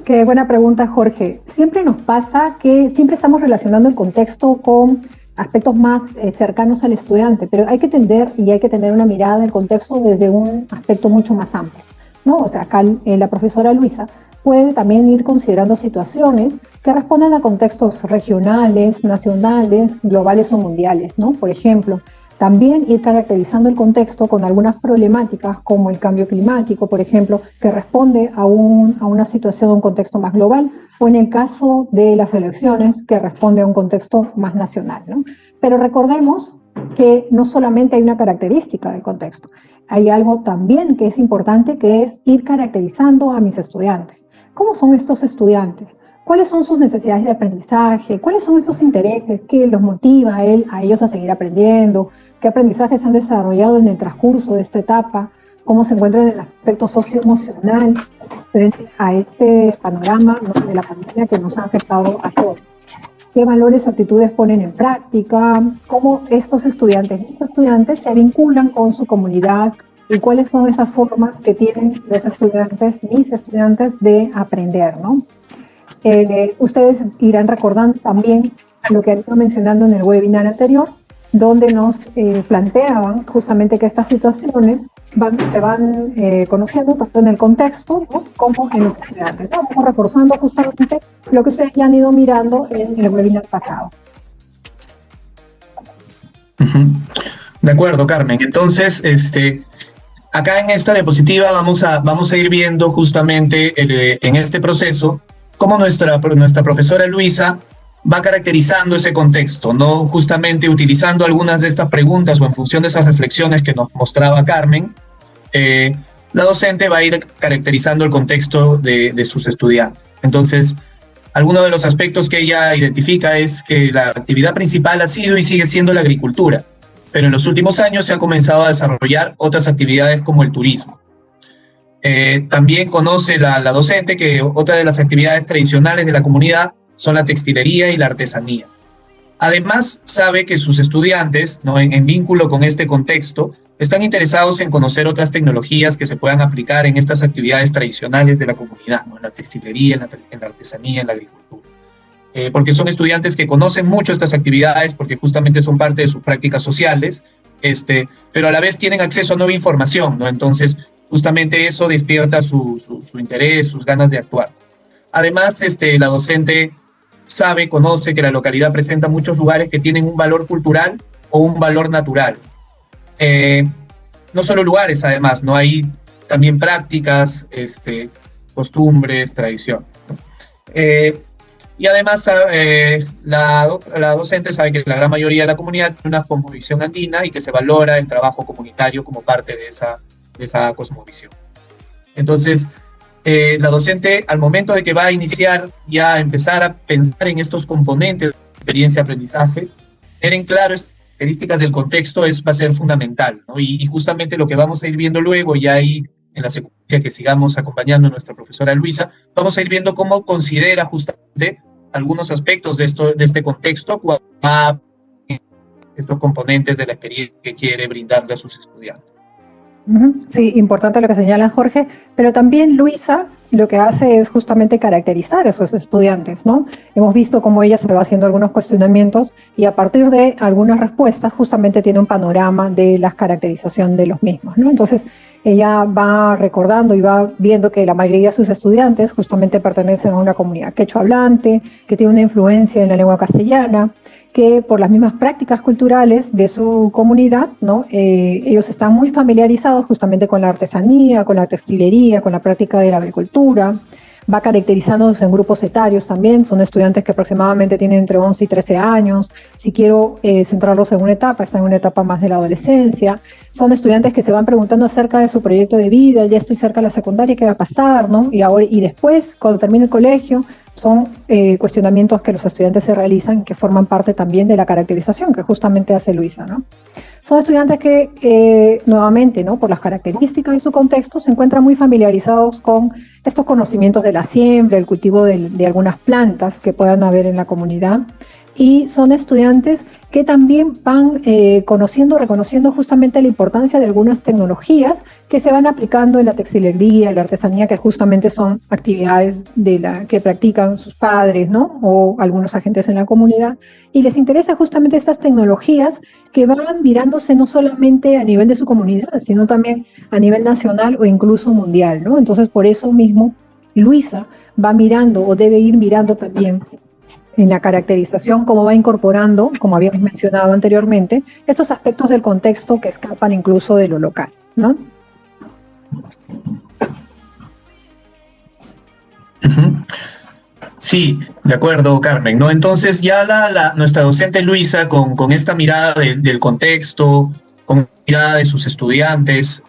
Qué buena pregunta, Jorge. Siempre nos pasa que siempre estamos relacionando el contexto con aspectos más cercanos al estudiante, pero hay que tener una mirada del contexto desde un aspecto mucho más amplio, ¿no? O sea, acá la profesora Luisa puede también ir considerando situaciones que responden a contextos regionales, nacionales, globales o mundiales, ¿no? Por ejemplo, también ir caracterizando el contexto con algunas problemáticas como el cambio climático, por ejemplo, que responde a una situación, a un contexto más global, o en el caso de las elecciones, que responde a un contexto más nacional, ¿no? Pero recordemos que no solamente hay una característica del contexto, hay algo también que es importante, que es ir caracterizando a mis estudiantes. ¿Cómo son estos estudiantes? ¿Cuáles son sus necesidades de aprendizaje? ¿Cuáles son esos intereses que los motiva a ellos a seguir aprendiendo? ¿Qué aprendizajes han desarrollado en el transcurso de esta etapa? ¿Cómo se encuentran en el aspecto socioemocional frente a este panorama, ¿no?, de la pandemia que nos ha afectado a todos? ¿Qué valores o actitudes ponen en práctica? ¿Cómo estos estudiantes se vinculan con su comunidad? ¿Y cuáles son esas formas que tienen mis estudiantes, de aprender, ¿no? Ustedes irán recordando también lo que han ido mencionando en el webinar anterior, donde nos planteaban justamente que estas situaciones se van conociendo tanto en el contexto, ¿no?, como en los estudiantes, ¿no? Vamos reforzando justamente lo que ustedes ya han ido mirando en el webinar pasado. Uh-huh. De acuerdo, Carmen. Entonces, acá en esta diapositiva vamos a ir viendo justamente en este proceso cómo nuestra profesora Luisa va caracterizando ese contexto, ¿no? Justamente utilizando algunas de estas preguntas o en función de esas reflexiones que nos mostraba Carmen, la docente va a ir caracterizando el contexto de sus estudiantes. Entonces, alguno de los aspectos que ella identifica es que la actividad principal ha sido y sigue siendo la agricultura, pero en los últimos años se ha comenzado a desarrollar otras actividades como el turismo. También conoce la docente que otra de las actividades tradicionales de la comunidad son la textilería y la artesanía. Además, sabe que sus estudiantes, ¿no? En vínculo con este contexto, están interesados en conocer otras tecnologías que se puedan aplicar en estas actividades tradicionales de la comunidad, ¿no? En la textilería, en la artesanía, en la agricultura. Porque son estudiantes que conocen mucho estas actividades, porque justamente son parte de sus prácticas sociales, pero a la vez tienen acceso a nueva información, ¿no? Entonces, justamente eso despierta su interés, sus ganas de actuar. Además, la docente sabe, conoce que la localidad presenta muchos lugares que tienen un valor cultural o un valor natural. No solo lugares, además, ¿no? Hay también prácticas, costumbres, tradición, ¿no? Y además, la docente sabe que la gran mayoría de la comunidad tiene una cosmovisión andina y que se valora el trabajo comunitario como parte de esa cosmovisión. Entonces, la docente, al momento de que va a iniciar ya a empezar a pensar en estos componentes de experiencia de aprendizaje, tener en claro estas características del contexto va a ser fundamental, ¿no? Y justamente lo que vamos a ir viendo luego, ya ahí en la secuencia que sigamos acompañando a nuestra profesora Luisa, vamos a ir viendo cómo considera justamente algunos aspectos de este contexto cuando va estos componentes de la experiencia que quiere brindarle a sus estudiantes. Sí, importante lo que señala Jorge, pero también Luisa lo que hace es justamente caracterizar a esos estudiantes, ¿no? Hemos visto cómo ella se va haciendo algunos cuestionamientos y a partir de algunas respuestas justamente tiene un panorama de la caracterización de los mismos, ¿no? Entonces ella va recordando y va viendo que la mayoría de sus estudiantes justamente pertenecen a una comunidad quechua hablante, que tiene una influencia en la lengua castellana, que por las mismas prácticas culturales de su comunidad, ¿no? Ellos están muy familiarizados justamente con la artesanía, con la textilería, con la práctica de la agricultura, va caracterizándose en grupos etarios también, son estudiantes que aproximadamente tienen entre 11 y 13 años, si quiero centrarlos en una etapa, están en una etapa más de la adolescencia, son estudiantes que se van preguntando acerca de su proyecto de vida, ya estoy cerca de la secundaria, ¿qué va a pasar? ¿No? Y después, cuando termine el colegio, son cuestionamientos que los estudiantes se realizan que forman parte también de la caracterización que justamente hace Luisa, ¿no? Son estudiantes que, nuevamente, ¿no? Por las características de su contexto, se encuentran muy familiarizados con estos conocimientos de la siembra, el cultivo de algunas plantas que puedan haber en la comunidad, y son estudiantes que también van reconociendo justamente la importancia de algunas tecnologías que se van aplicando en la textilería, en la artesanía, que justamente son actividades que practican sus padres, ¿no? O algunos agentes en la comunidad, y les interesa justamente estas tecnologías que van mirándose no solamente a nivel de su comunidad, sino también a nivel nacional o incluso mundial, ¿no? Entonces, por eso mismo, Luisa va mirando o debe ir mirando también en la caracterización, cómo va incorporando, como habíamos mencionado anteriormente, estos aspectos del contexto que escapan incluso de lo local, ¿no? Sí, de acuerdo, Carmen, ¿no? Entonces ya nuestra docente Luisa, con esta mirada del contexto, con la mirada de sus estudiantes,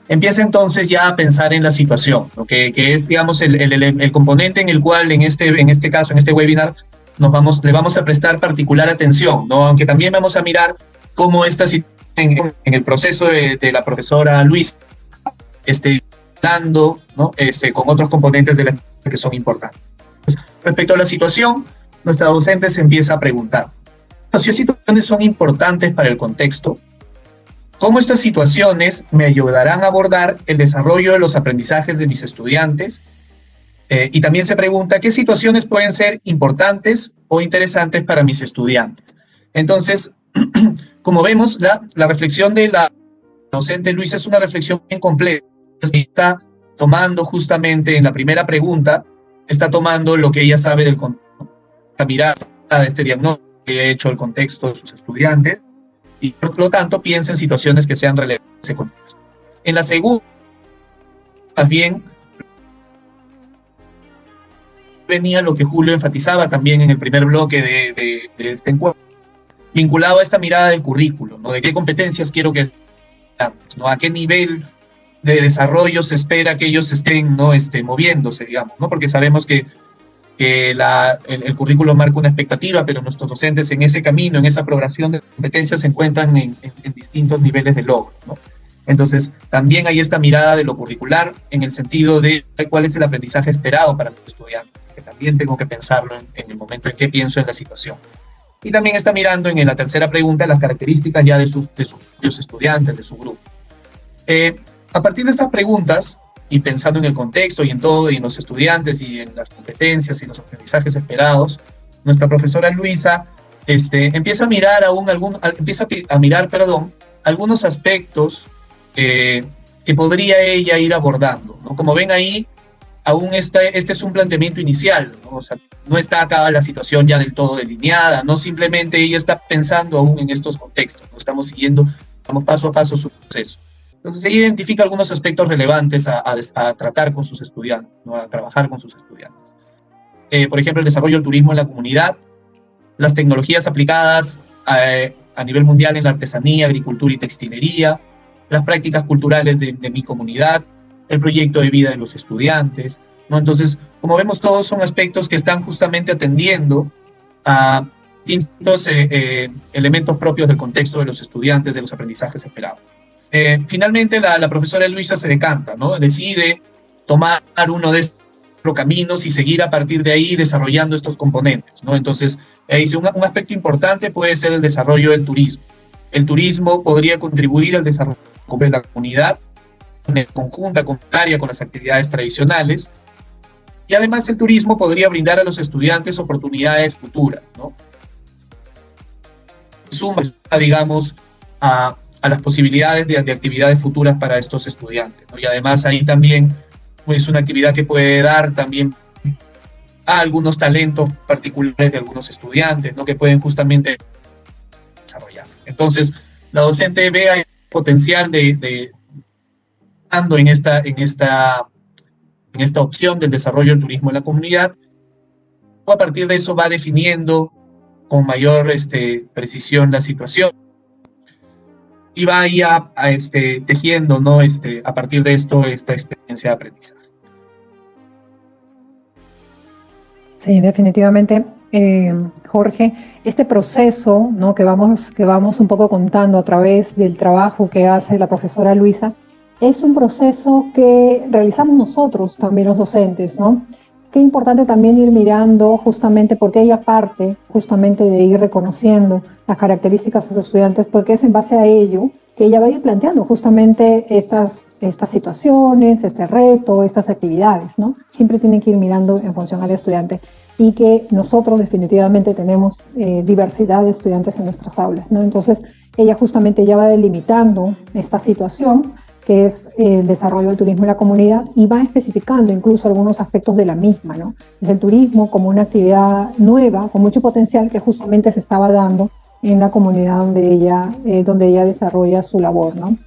empieza entonces ya a pensar en la situación, ¿no? que es, digamos, el componente en el cual en este caso, en este webinar, le vamos a prestar particular atención, ¿no? Aunque también vamos a mirar cómo esta situación en el proceso de la profesora Luisa dando, ¿no? Con otros componentes de la que son importantes. Respecto a la situación, nuestra docente se empieza a preguntar, si las situaciones son importantes para el contexto, ¿cómo estas situaciones me ayudarán a abordar el desarrollo de los aprendizajes de mis estudiantes? Y también se pregunta, ¿qué situaciones pueden ser importantes o interesantes para mis estudiantes? Entonces, como vemos, la reflexión de la docente Luisa es una reflexión bien completa. Está tomando justamente en la primera pregunta, está tomando lo que ella sabe del contexto, la mirada de este diagnóstico que ha hecho el contexto de sus estudiantes, y por lo tanto piensa en situaciones que sean relevantes en ese contexto. En la segunda, más bien, venía lo que Julio enfatizaba también en el primer bloque de este encuentro, vinculado a esta mirada del currículo, ¿no? De qué competencias quiero que antes, ¿no? A qué nivel de desarrollo se espera que ellos estén, ¿no? Moviéndose, digamos, ¿no? Porque sabemos que el currículo marca una expectativa, pero nuestros docentes en ese camino, en esa progresión de competencias, se encuentran en distintos niveles de logro, ¿no? Entonces, también hay esta mirada de lo curricular en el sentido de cuál es el aprendizaje esperado para los estudiantes, que también tengo que pensarlo en el momento en que pienso en la situación. Y también está mirando en la tercera pregunta las características ya de sus propios estudiantes, de su grupo. A partir de estas preguntas, y pensando en el contexto y en todo, y en los estudiantes, y en las competencias y los aprendizajes esperados, nuestra profesora Luisa empieza a mirar algunos aspectos que podría ella ir abordando, ¿no? Como ven ahí, aún este es un planteamiento inicial, ¿no? O sea, no está acá la situación ya del todo delineada, no simplemente ella está pensando aún en estos contextos, ¿no? Estamos paso a paso su proceso. Entonces ella identifica algunos aspectos relevantes a tratar con sus estudiantes, ¿no? A trabajar con sus estudiantes. Por ejemplo, el desarrollo del turismo en la comunidad, las tecnologías aplicadas a nivel mundial en la artesanía, agricultura y textilería, las prácticas culturales de mi comunidad, el proyecto de vida de los estudiantes, ¿no? Entonces, como vemos, todos son aspectos que están justamente atendiendo a distintos elementos propios del contexto de los estudiantes, de los aprendizajes esperados. Finalmente, la profesora Luisa se decanta, ¿no? Decide tomar uno de estos caminos y seguir a partir de ahí desarrollando estos componentes, ¿no? Entonces, dice, un aspecto importante puede ser el desarrollo del turismo. El turismo podría contribuir al desarrollo de la comunidad, conjunta, complementaria con las actividades tradicionales, y además el turismo podría brindar a los estudiantes oportunidades futuras, ¿no? Suma, digamos, a las posibilidades de actividades futuras para estos estudiantes, ¿no? Y además ahí también es una actividad que puede dar también a algunos talentos particulares de algunos estudiantes, ¿no? Que pueden justamente desarrollarse. Entonces, la docente ve el potencial en esta opción del desarrollo del turismo en la comunidad. A partir de eso va definiendo con mayor precisión la situación y va ahí tejiendo, ¿no? A partir de esto esta experiencia de aprendizaje. Sí, definitivamente, Jorge, este proceso, ¿no? que vamos un poco contando a través del trabajo que hace la profesora Luisa, es un proceso que realizamos nosotros también los docentes, ¿no? Qué importante también ir mirando justamente porque ella parte justamente de ir reconociendo las características de sus estudiantes, porque es en base a ello que ella va a ir planteando justamente estas situaciones, este reto, estas actividades, ¿no? Siempre tienen que ir mirando en función al estudiante y que nosotros definitivamente tenemos diversidad de estudiantes en nuestras aulas, ¿no? Entonces, ella justamente ya va delimitando esta situación que es el desarrollo del turismo en la comunidad, y va especificando incluso algunos aspectos de la misma, ¿no? Es el turismo como una actividad nueva, con mucho potencial, que justamente se estaba dando en la comunidad donde ella desarrolla su labor, ¿no?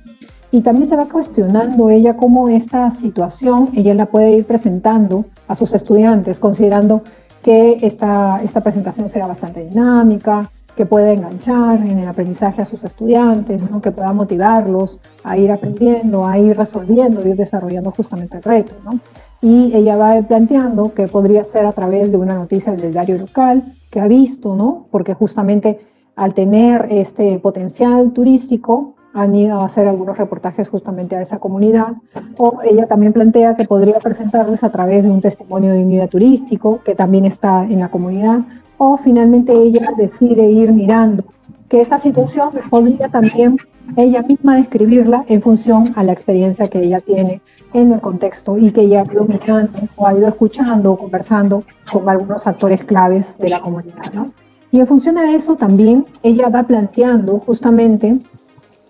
Y también se va cuestionando ella cómo esta situación ella la puede ir presentando a sus estudiantes, considerando que esta presentación sea bastante dinámica, que pueda enganchar en el aprendizaje a sus estudiantes, ¿no? Que pueda motivarlos a ir aprendiendo, a ir resolviendo, a ir desarrollando justamente el reto, ¿no? Y ella va planteando que podría ser a través de una noticia del diario local que ha visto, ¿no? Porque justamente al tener este potencial turístico han ido a hacer algunos reportajes justamente a esa comunidad, o ella también plantea que podría presentarles a través de un testimonio de un guía turístico que también está en la comunidad, o finalmente ella decide ir mirando que esta situación podría también ella misma describirla en función a la experiencia que ella tiene en el contexto y que ella ha ido mirando o ha ido escuchando o conversando con algunos actores claves de la comunidad, ¿no? Y en función a eso también ella va planteando justamente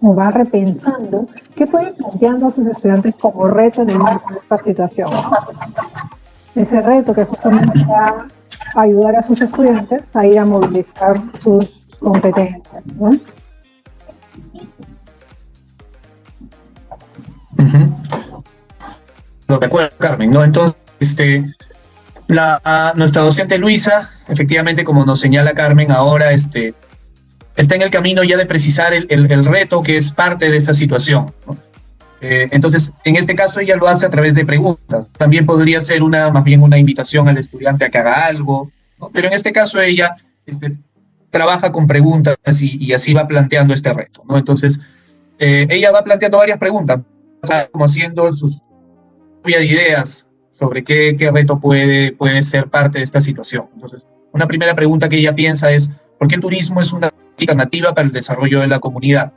o va repensando qué puede ir planteando a sus estudiantes como reto en el marco de esta situación. Ese reto que justamente va a ayudar a sus estudiantes a ir a movilizar sus competencias, ¿no? De acuerdo, Carmen, ¿no? Entonces, nuestra docente Luisa, efectivamente, como nos señala Carmen, ahora está en el camino ya de precisar el reto que es parte de esta situación, ¿no? Entonces, en este caso ella lo hace a través de preguntas. También podría ser más bien una invitación al estudiante a que haga algo, ¿no? Pero en este caso ella trabaja con preguntas y así va planteando este reto, ¿no? Entonces, ella va planteando varias preguntas, como haciendo sus propias ideas sobre qué reto puede ser parte de esta situación. Entonces, una primera pregunta que ella piensa es: porque el turismo es una alternativa para el desarrollo de la comunidad.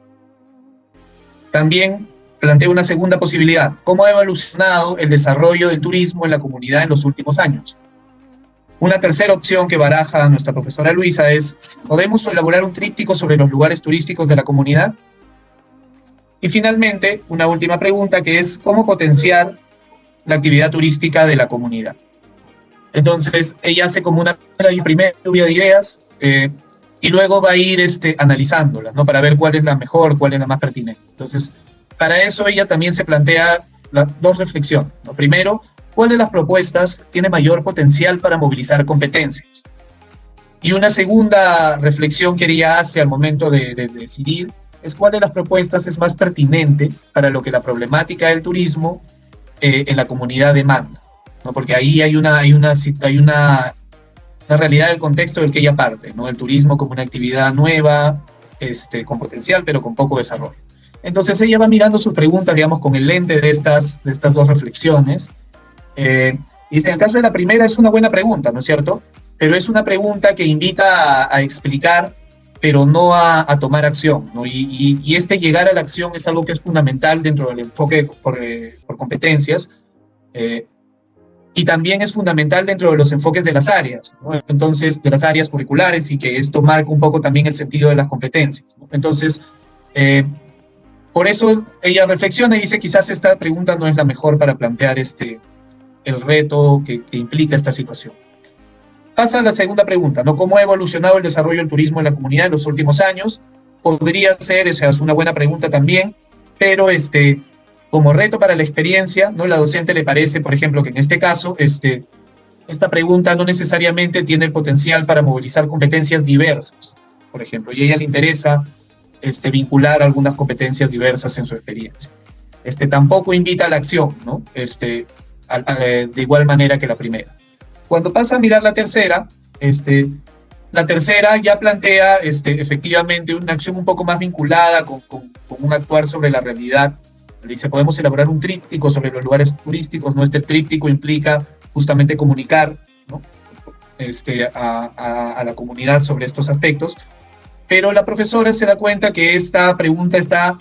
También plantea una segunda posibilidad: ¿cómo ha evolucionado el desarrollo del turismo en la comunidad en los últimos años? Una tercera opción que baraja nuestra profesora Luisa es: ¿podemos elaborar un tríptico sobre los lugares turísticos de la comunidad? Y finalmente, una última pregunta, que es: ¿cómo potenciar la actividad turística de la comunidad? Entonces, ella hace como una primera lluvia de ideas y luego va a ir analizándolas, ¿no? Para ver cuál es la mejor, cuál es la más pertinente. Entonces, para eso ella también se plantea dos reflexiones, ¿no? Primero, ¿cuál de las propuestas tiene mayor potencial para movilizar competencias? Y una segunda reflexión que ella hace al momento de decidir es cuál de las propuestas es más pertinente para lo que la problemática del turismo en la comunidad demanda, ¿no? Porque ahí hay una realidad del contexto del que ella parte, ¿no? El turismo como una actividad nueva, con potencial, pero con poco desarrollo. Entonces ella va mirando sus preguntas, digamos, con el lente de estas dos reflexiones. Y en el caso de la primera es una buena pregunta, ¿no es cierto? Pero es una pregunta que invita a explicar, pero no a tomar acción, ¿no? Y llegar a la acción es algo que es fundamental dentro del enfoque por competencias, y también es fundamental dentro de los enfoques de las áreas, ¿no? Entonces, de las áreas curriculares, y que esto marca un poco también el sentido de las competencias, ¿no? Entonces, por eso ella reflexiona y dice: quizás esta pregunta no es la mejor para plantear el reto que implica esta situación. Pasa a la segunda pregunta, ¿no? ¿Cómo ha evolucionado el desarrollo del turismo en la comunidad en los últimos años? Podría ser, o sea, es una buena pregunta también, pero como reto para la experiencia, ¿no? La docente le parece, por ejemplo, que en este caso, esta pregunta no necesariamente tiene el potencial para movilizar competencias diversas, por ejemplo, y a ella le interesa vincular algunas competencias diversas en su experiencia. Tampoco invita a la acción, ¿no? De igual manera que la primera. Cuando pasa a mirar la tercera ya plantea efectivamente una acción un poco más vinculada con un actuar sobre la realidad. Le dice: podemos elaborar un tríptico sobre los lugares turísticos, ¿no? Este tríptico implica justamente comunicar, ¿no? a la comunidad sobre estos aspectos, pero la profesora se da cuenta que esta pregunta está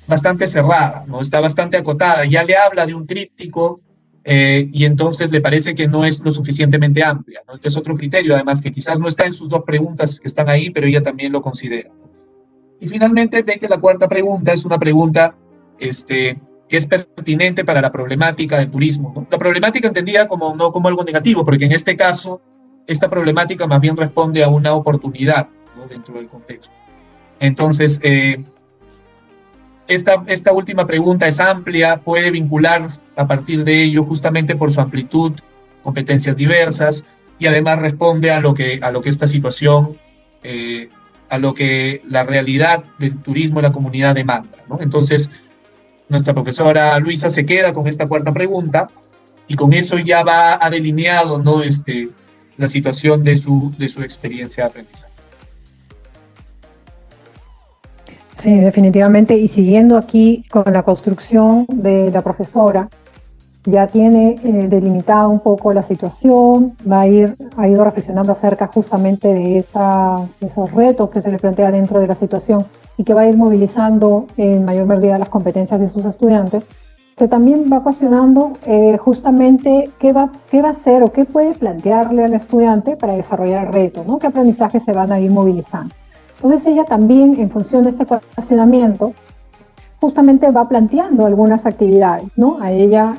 bastante cerrada, ¿no? Está bastante acotada. Ya le habla de un tríptico, y entonces le parece que no es lo suficientemente amplia, ¿no? Este es otro criterio, además, que quizás no está en sus dos preguntas que están ahí, pero ella también lo considera. Y finalmente ve que la cuarta pregunta es una pregunta que es pertinente para la problemática del turismo, ¿no? La problemática entendida no como algo negativo, porque en este caso esta problemática más bien responde a una oportunidad, ¿no? Dentro del contexto. Entonces, esta última pregunta es amplia, puede vincular a partir de ello, justamente por su amplitud, competencias diversas, y además responde a lo que esta situación, a lo que la realidad del turismo en la comunidad demanda, ¿no? Entonces, nuestra profesora Luisa se queda con esta cuarta pregunta, y con eso ya ha delineado, ¿no? La situación de su experiencia de aprendizaje. Sí, definitivamente. Y siguiendo aquí con la construcción de la profesora, ya tiene delimitada un poco la situación, ha ido reflexionando acerca justamente de esos retos que se le plantea dentro de la situación, y que va a ir movilizando en mayor medida las competencias de sus estudiantes. Se también va cuestionando justamente qué va a hacer o qué puede plantearle al estudiante para desarrollar el reto, ¿no? ¿Qué aprendizajes se van a ir movilizando? Entonces ella también, en función de este cuestionamiento, justamente va planteando algunas actividades, ¿no? A ella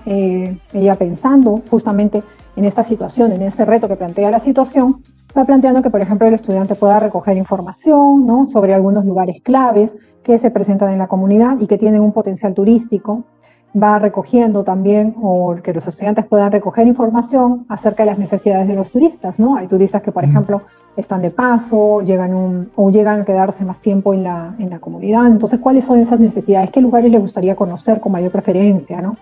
pensando justamente en esta situación, en ese reto que plantea la situación, va planteando que, por ejemplo, el estudiante pueda recoger información, ¿no? Sobre algunos lugares claves que se presentan en la comunidad y que tienen un potencial turístico. Va recogiendo también, o que los estudiantes puedan recoger información acerca de las necesidades de los turistas, ¿no? Hay turistas que, por ejemplo, están de paso, llegan a quedarse más tiempo en la comunidad. Entonces, ¿cuáles son esas necesidades? ¿Qué lugares les gustaría conocer con mayor preferencia, ¿no?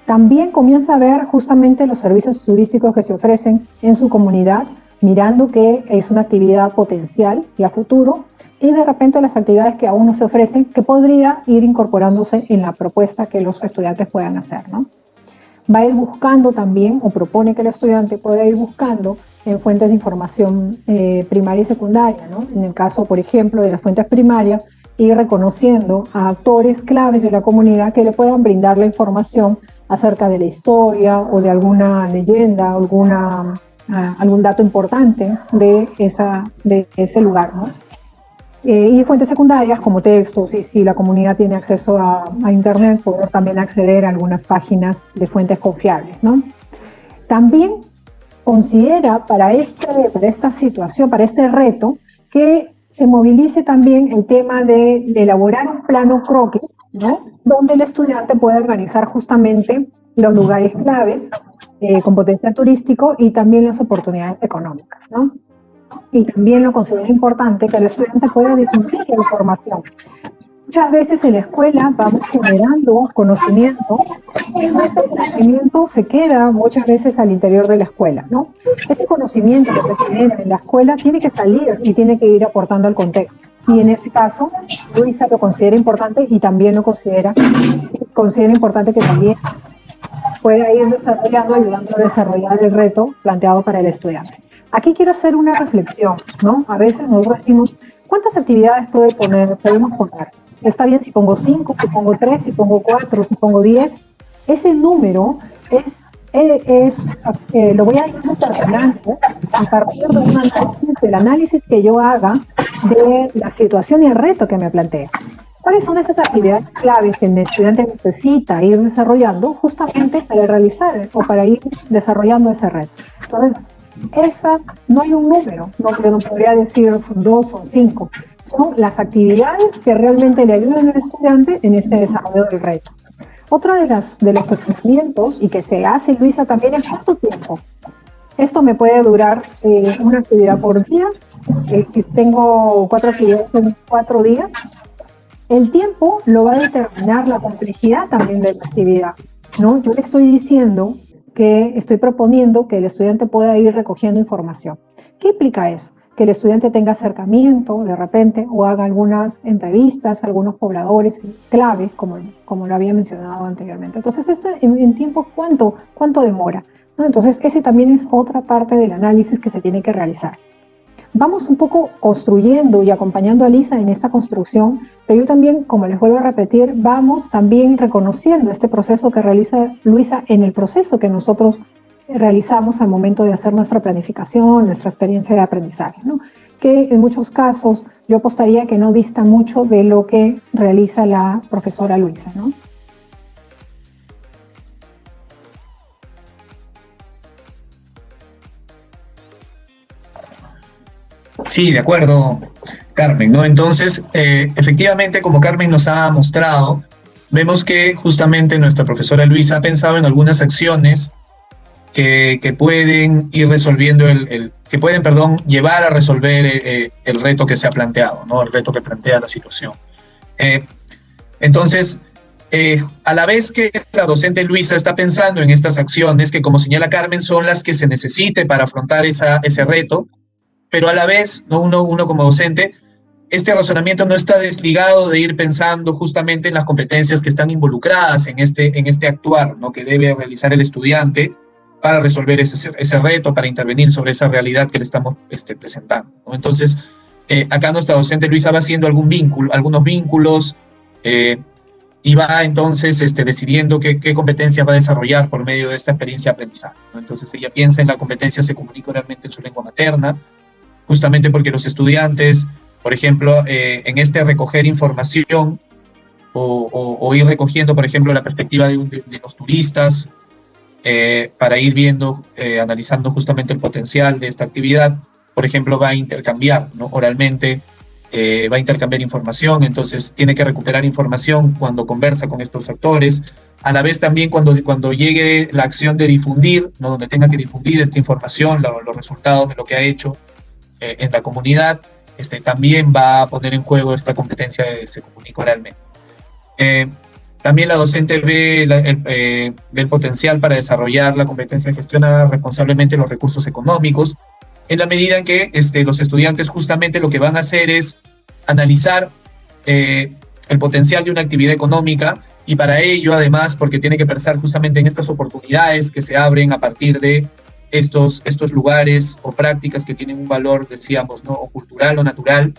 También comienza a ver justamente los servicios turísticos que se ofrecen en su comunidad, mirando que es una actividad potencial y a futuro, y de repente las actividades que aún no se ofrecen, que podría ir incorporándose en la propuesta que los estudiantes puedan hacer, ¿no? Va a ir buscando también, o propone que el estudiante pueda ir buscando en fuentes de información primaria y secundaria, ¿no? En el caso, por ejemplo, de las fuentes primarias, ir reconociendo a actores claves de la comunidad que le puedan brindar la información acerca de la historia o de alguna leyenda, algún dato importante de ese lugar, ¿no? Y fuentes secundarias como textos, y si la comunidad tiene acceso a Internet, poder también acceder a algunas páginas de fuentes confiables, ¿no? También considera para esta situación, para este reto, que se movilice también el tema de elaborar un plano croquis, ¿no? Donde el estudiante pueda organizar justamente los lugares claves con potencial turístico y también las oportunidades económicas, ¿no? Y también lo considero importante que el estudiante pueda difundir la información. Muchas veces en la escuela vamos generando conocimiento, y ese conocimiento se queda muchas veces al interior de la escuela, ¿no? Ese conocimiento que se genera en la escuela tiene que salir y tiene que ir aportando al contexto. Y en ese caso, Luisa lo considera importante y también lo considera importante que también pueda ir desarrollando, ayudando a desarrollar el reto planteado para el estudiante. Aquí quiero hacer una reflexión, ¿no? A veces nosotros decimos, ¿cuántas actividades podemos poner? Está bien si pongo 5, si pongo 3, si pongo 4, si pongo 10. Ese número lo voy a ir determinando a partir de un análisis, del análisis que yo haga de la situación y el reto que me plantea. ¿Cuáles son esas actividades claves que el estudiante necesita ir desarrollando justamente para realizar o para ir desarrollando ese reto? Entonces, esas, no hay un número, yo no podría decir son 2, son 5, son las actividades que realmente le ayudan al estudiante en este desarrollo del reto. Otro de los cuestionamientos, y que se hace, Luisa, también es cuánto tiempo. Esto me puede durar una actividad por día, si tengo 4 actividades en 4 días. El tiempo lo va a determinar la complejidad también de la actividad, ¿no? Yo le estoy proponiendo que el estudiante pueda ir recogiendo información. ¿Qué implica eso? Que el estudiante tenga acercamiento de repente o haga algunas entrevistas a algunos pobladores claves, como lo había mencionado anteriormente. Entonces, esto en tiempo, ¿cuánto demora? ¿No? Entonces, ese también es otra parte del análisis que se tiene que realizar. Vamos un poco construyendo y acompañando a Lisa en esta construcción, pero yo también, como les vuelvo a repetir, vamos también reconociendo este proceso que realiza Luisa en el proceso que nosotros realizamos al momento de hacer nuestra planificación, nuestra experiencia de aprendizaje, ¿no? Que en muchos casos yo apostaría que no dista mucho de lo que realiza la profesora Luisa, ¿no? Sí, de acuerdo, Carmen, ¿no? Entonces, efectivamente, como Carmen nos ha mostrado, vemos que justamente nuestra profesora Luisa ha pensado en algunas acciones que pueden ir resolviendo llevar a resolver el reto que se ha planteado, ¿no? El reto que plantea la situación. Entonces, a la vez que la docente Luisa está pensando en estas acciones, que como señala Carmen, son las que se necesite para afrontar ese reto, pero a la vez, ¿no? uno como docente, este razonamiento no está desligado de ir pensando justamente en las competencias que están involucradas en este actuar, ¿no? Que debe realizar el estudiante para resolver ese reto, para intervenir sobre esa realidad que le estamos presentando, ¿no? Entonces, acá nuestra docente Luisa va haciendo algunos vínculos, y va entonces decidiendo qué competencias va a desarrollar por medio de esta experiencia de aprendizaje, ¿no? Entonces ella piensa en la competencia se comunica oralmente en su lengua materna, justamente porque los estudiantes, por ejemplo, en recoger información o ir recogiendo, por ejemplo, la perspectiva de los turistas, para ir viendo, analizando justamente el potencial de esta actividad, por ejemplo, va a intercambiar, ¿no? Oralmente, va a intercambiar información, entonces tiene que recuperar información cuando conversa con estos actores, a la vez también cuando llegue la acción de difundir, ¿no? Donde tenga que difundir esta información, los resultados de lo que ha hecho en la comunidad, también va a poner en juego esta competencia de se comunica oralmente. También la docente ve el potencial para desarrollar la competencia de gestionar responsablemente los recursos económicos, en la medida en que los estudiantes justamente lo que van a hacer es analizar el potencial de una actividad económica, y para ello además, porque tiene que pensar justamente en estas oportunidades que se abren a partir de estos lugares o prácticas que tienen un valor, decíamos, ¿no? O cultural o natural.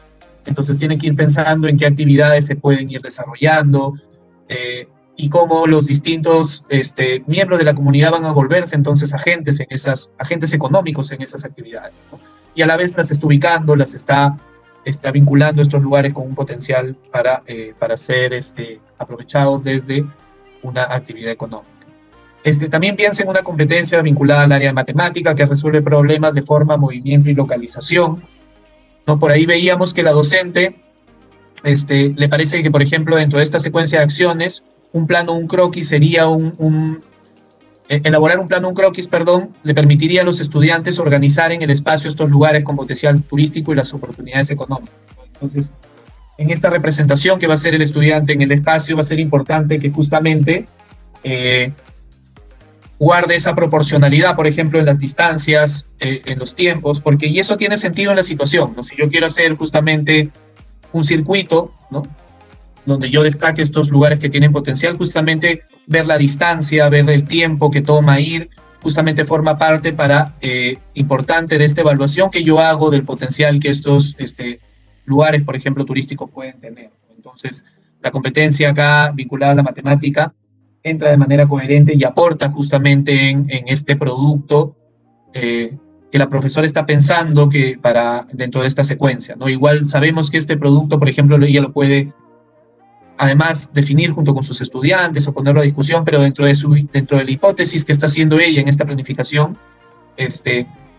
Entonces tienen que ir pensando en qué actividades se pueden ir desarrollando y cómo los distintos miembros de la comunidad van a volverse entonces agentes económicos en esas actividades, ¿no? Y a la vez las está ubicando, las está vinculando estos lugares con un potencial para ser aprovechados desde una actividad económica. También piensa en una competencia vinculada al área de matemática que resuelve problemas de forma, movimiento y localización, ¿no? Por ahí veíamos que la docente le parece que, por ejemplo, dentro de esta secuencia de acciones, un plano, un croquis sería elaborar un plano, un croquis, le permitiría a los estudiantes organizar en el espacio estos lugares con potencial turístico y las oportunidades económicas, ¿no? Entonces, en esta representación que va a hacer el estudiante en el espacio, va a ser importante que justamente guarde esa proporcionalidad, por ejemplo, en las distancias, en los tiempos, y eso tiene sentido en la situación, ¿no? Si yo quiero hacer justamente un circuito, ¿no? Donde yo destaque estos lugares que tienen potencial, justamente ver la distancia, ver el tiempo que toma ir, justamente forma parte importante de esta evaluación que yo hago del potencial que estos lugares, por ejemplo, turísticos pueden tener. Entonces, la competencia acá vinculada a la matemática entra de manera coherente y aporta justamente en este producto que la profesora está pensando dentro de esta secuencia, ¿no? Igual sabemos que este producto, por ejemplo, ella lo puede además definir junto con sus estudiantes o ponerlo a discusión, pero dentro de la hipótesis que está haciendo ella en esta planificación,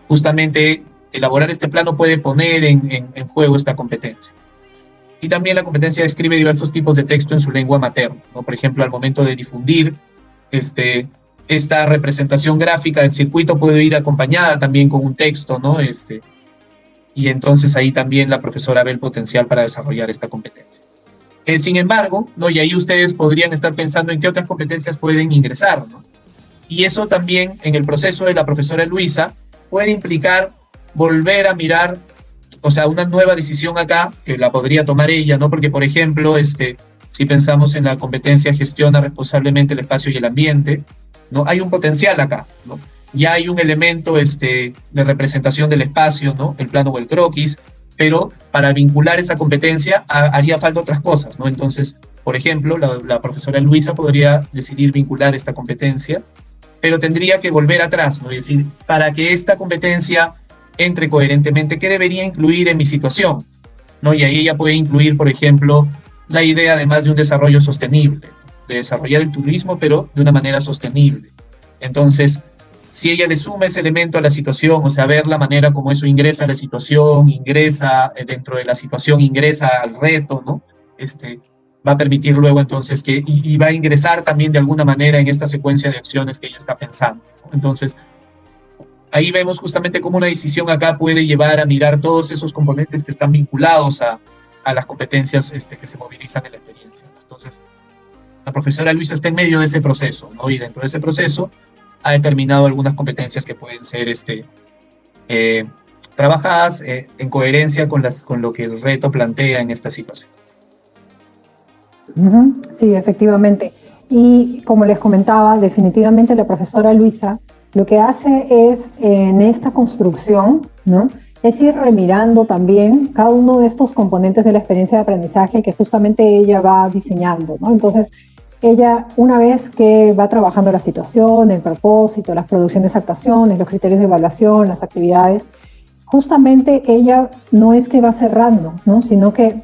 justamente elaborar este plano puede poner en juego esta competencia. Y también la competencia escribe diversos tipos de texto en su lengua materna, ¿no? Por ejemplo, al momento de difundir esta representación gráfica del circuito puede ir acompañada también con un texto, ¿no? Y entonces ahí también la profesora ve el potencial para desarrollar esta competencia. Sin embargo, ¿no? Y ahí ustedes podrían estar pensando en qué otras competencias pueden ingresar, ¿no? Y eso también en el proceso de la profesora Luisa puede implicar volver a mirar, o sea, una nueva decisión acá que la podría tomar ella, ¿no? Porque, por ejemplo, si pensamos en la competencia gestiona responsablemente el espacio y el ambiente, ¿no? Hay un potencial acá, ¿no? Ya hay un elemento de representación del espacio, ¿no? El plano o el croquis, pero para vincular esa competencia haría falta otras cosas, ¿no? Entonces, por ejemplo, la profesora Luisa podría decidir vincular esta competencia, pero tendría que volver atrás, ¿no? Es decir, para que esta competencia entre coherentemente, ¿qué debería incluir en mi situación? ¿No? Y ahí ella puede incluir, por ejemplo, la idea además de un desarrollo sostenible, de desarrollar el turismo, pero de una manera sostenible. Entonces, si ella le suma ese elemento a la situación, o sea, ver la manera como eso ingresa a la situación, ingresa dentro de la situación, ingresa al reto, ¿no? Va a permitir luego entonces y va a ingresar también de alguna manera en esta secuencia de acciones que ella está pensando, ¿no? Entonces, ahí vemos justamente cómo una decisión acá puede llevar a mirar todos esos componentes que están vinculados a las competencias que se movilizan en la experiencia. Entonces, la profesora Luisa está en medio de ese proceso, ¿no? Y dentro de ese proceso ha determinado algunas competencias que pueden ser trabajadas en coherencia con lo que el reto plantea en esta situación. Sí, efectivamente. Y como les comentaba, definitivamente la profesora Luisa lo que hace es, en esta construcción, ¿no?, es ir remirando también cada uno de estos componentes de la experiencia de aprendizaje que justamente ella va diseñando, ¿no? Entonces, ella, una vez que va trabajando la situación, el propósito, las producciones de actuaciones, los criterios de evaluación, las actividades, justamente ella no es que va cerrando, ¿no?, sino que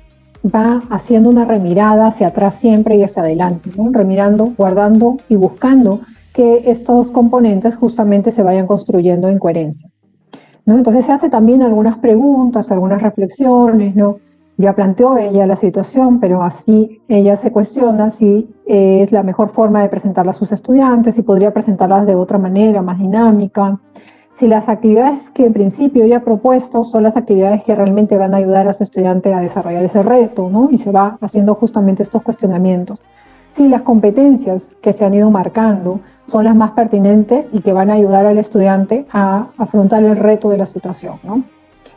va haciendo una remirada hacia atrás siempre y hacia adelante, ¿no?, remirando, guardando y buscando que estos componentes justamente se vayan construyendo en coherencia, ¿no? Entonces se hace también algunas preguntas, algunas reflexiones, ¿no? Ya planteó ella la situación, pero así ella se cuestiona si es la mejor forma de presentarla a sus estudiantes, si podría presentarlas de otra manera, más dinámica, si las actividades que en principio ella ha propuesto son las actividades que realmente van a ayudar a su estudiante a desarrollar ese reto, ¿no? Y se va haciendo justamente estos cuestionamientos. Si las competencias que se han ido marcando son las más pertinentes y que van a ayudar al estudiante a afrontar el reto de la situación, ¿no?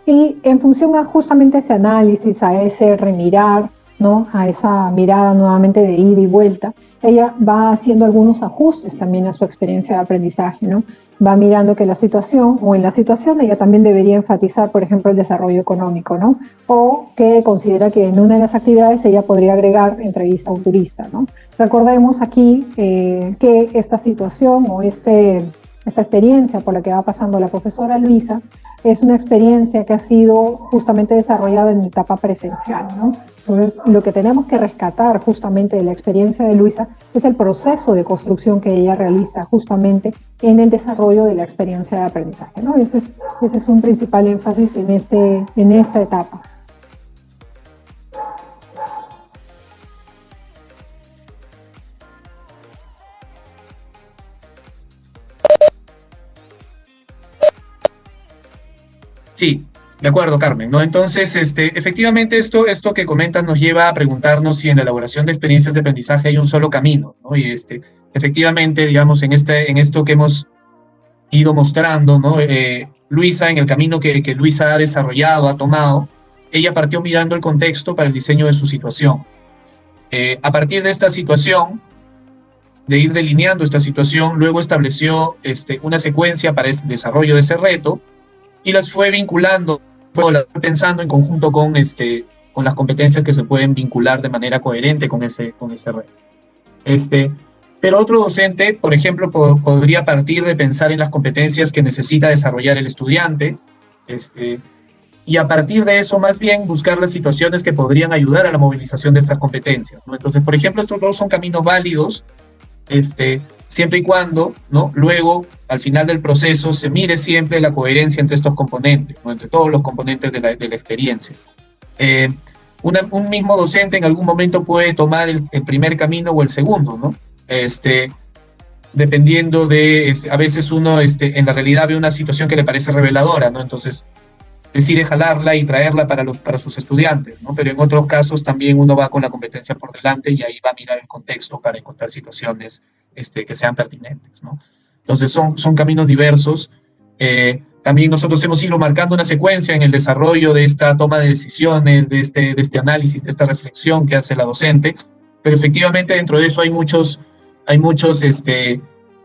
Y en función a justamente ese análisis, a ese remirar, ¿no? A esa mirada nuevamente de ida y vuelta, ella va haciendo algunos ajustes también a su experiencia de aprendizaje, ¿no? Va mirando que la situación, o en la situación, ella también debería enfatizar, por ejemplo, el desarrollo económico, ¿no? O que considera que en una de las actividades ella podría agregar entrevista a un turista, ¿no? Recordemos aquí que esta situación o esta experiencia por la que va pasando la profesora Luisa es una experiencia que ha sido justamente desarrollada en etapa presencial, ¿no? Entonces, lo que tenemos que rescatar justamente de la experiencia de Luisa es el proceso de construcción que ella realiza justamente en el desarrollo de la experiencia de aprendizaje, ¿no? Ese es un principal énfasis en esta etapa. Sí, de acuerdo, Carmen, ¿no? Entonces, efectivamente, esto que comentas nos lleva a preguntarnos si en la elaboración de experiencias de aprendizaje hay un solo camino, ¿no? Y efectivamente, digamos, en esto que hemos ido mostrando, ¿no? Luisa, en el camino que Luisa ha desarrollado, ha tomado, ella partió mirando el contexto para el diseño de su situación. A partir de esta situación, de ir delineando esta situación, luego estableció una secuencia para el desarrollo de ese reto, y las fue vinculando, fue pensando en conjunto con las competencias que se pueden vincular de manera coherente con ese reto. Pero otro docente, por ejemplo, podría partir de pensar en las competencias que necesita desarrollar el estudiante, y a partir de eso, más bien, buscar las situaciones que podrían ayudar a la movilización de estas competencias, ¿no? Entonces, por ejemplo, estos dos son caminos válidos, siempre y cuando, ¿no? Luego, al final del proceso, se mire siempre la coherencia entre estos componentes, ¿no? Entre todos los componentes de la experiencia. Un mismo docente en algún momento puede tomar el primer camino o el segundo, ¿no? Dependiendo de, a veces uno en la realidad ve una situación que le parece reveladora, ¿no? Entonces decide jalarla y traerla para sus estudiantes, ¿no? Pero en otros casos también uno va con la competencia por delante y ahí va a mirar el contexto para encontrar situaciones que sean pertinentes, ¿no? Entonces son caminos diversos. También nosotros hemos ido marcando una secuencia en el desarrollo de esta toma de decisiones, de este análisis, de esta reflexión que hace la docente, pero efectivamente dentro de eso hay muchos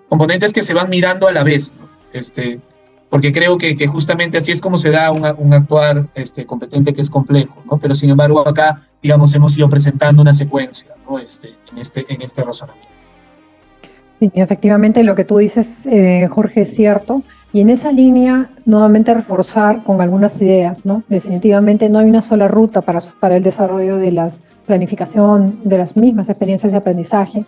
componentes que se van mirando a la vez, ¿no? Porque creo que justamente así es como se da un actuar competente que es complejo, ¿no? Pero sin embargo acá, digamos, hemos ido presentando una secuencia, ¿no? en este razonamiento. Sí, efectivamente lo que tú dices, Jorge, es cierto. Y en esa línea, nuevamente reforzar con algunas ideas, ¿no? Definitivamente no hay una sola ruta para el desarrollo de la planificación de las mismas experiencias de aprendizaje,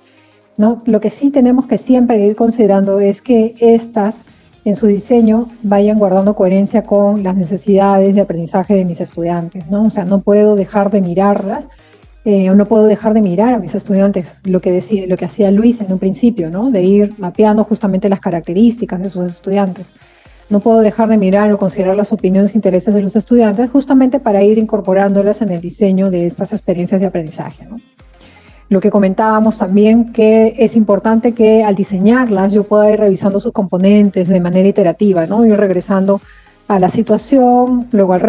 ¿no? Lo que sí tenemos que siempre ir considerando es que estas, en su diseño, vayan guardando coherencia con las necesidades de aprendizaje de mis estudiantes, ¿no? O sea, no puedo dejar de mirarlas, no puedo dejar de mirar a mis estudiantes, lo que hacía Luis en un principio, ¿no? De ir mapeando justamente las características de sus estudiantes. No puedo dejar de mirar o considerar las opiniones e intereses de los estudiantes justamente para ir incorporándolas en el diseño de estas experiencias de aprendizaje, ¿no? Lo que comentábamos también, que es importante que al diseñarlas yo pueda ir revisando sus componentes de manera iterativa, ¿no? Ir regresando a la situación, luego a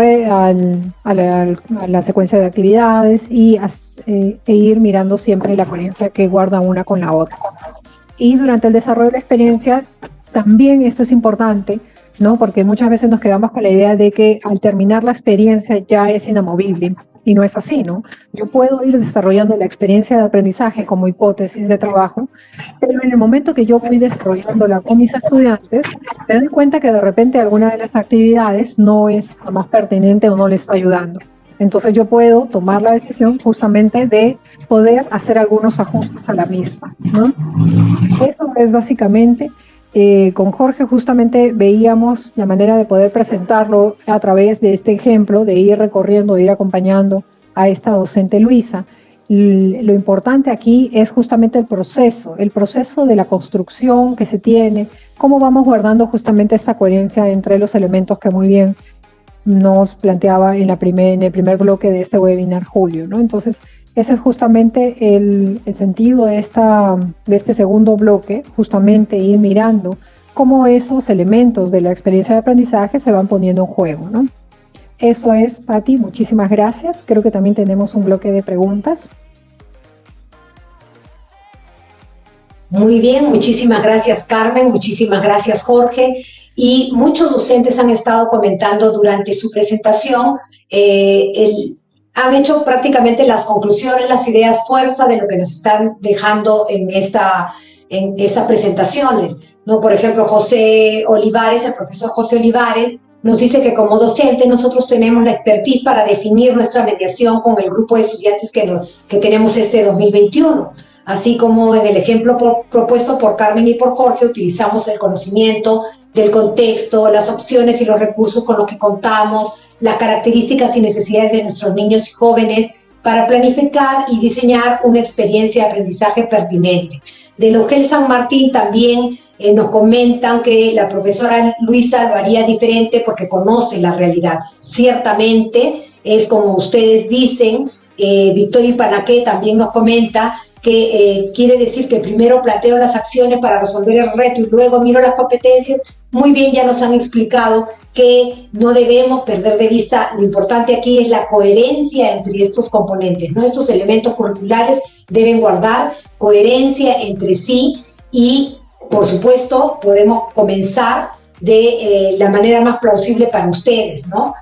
la secuencia de actividades e ir mirando siempre la coherencia que guarda una con la otra. Y durante el desarrollo de la experiencia, también esto es importante, ¿no? Porque muchas veces nos quedamos con la idea de que al terminar la experiencia ya es inamovible. Y no es así, ¿no? Yo puedo ir desarrollando la experiencia de aprendizaje como hipótesis de trabajo, pero en el momento que yo voy desarrollándola con mis estudiantes, me doy cuenta que de repente alguna de las actividades no es la más pertinente o no les está ayudando. Entonces yo puedo tomar la decisión justamente de poder hacer algunos ajustes a la misma, ¿no? Eso es básicamente... con Jorge justamente veíamos la manera de poder presentarlo a través de este ejemplo, de ir recorriendo, de ir acompañando a esta docente Luisa. Lo importante aquí es justamente el proceso de la construcción que se tiene, cómo vamos guardando justamente esta coherencia entre los elementos que muy bien nos planteaba en el primer bloque de este webinar Julio, ¿no? Entonces, ese es justamente el sentido de este segundo bloque, justamente ir mirando cómo esos elementos de la experiencia de aprendizaje se van poniendo en juego, ¿no? Eso es, Patti, muchísimas gracias. Creo que también tenemos un bloque de preguntas. Muy bien, muchísimas gracias Carmen, muchísimas gracias Jorge. Y muchos docentes han estado comentando durante su presentación, han hecho prácticamente las conclusiones, las ideas fuerza de lo que nos están dejando en estas presentaciones, ¿no? Por ejemplo, José Olivares, el profesor José Olivares, nos dice que como docente nosotros tenemos la expertise para definir nuestra mediación con el grupo de estudiantes que tenemos este 2021. Así como en el ejemplo propuesto por Carmen y por Jorge, utilizamos el conocimiento del contexto, las opciones y los recursos con los que contamos, las características y necesidades de nuestros niños y jóvenes para planificar y diseñar una experiencia de aprendizaje pertinente. De Logel San Martín también nos comentan que la profesora Luisa lo haría diferente porque conoce la realidad. Ciertamente, es como ustedes dicen, Victoria Ipanaqué también nos comenta que quiere decir que primero planteo las acciones para resolver el reto y luego miro las competencias. Muy bien, ya nos han explicado que no debemos perder de vista, lo importante aquí es la coherencia entre estos componentes, ¿no? Estos elementos curriculares deben guardar coherencia entre sí y, por supuesto, podemos comenzar de la manera más plausible para ustedes, ¿no?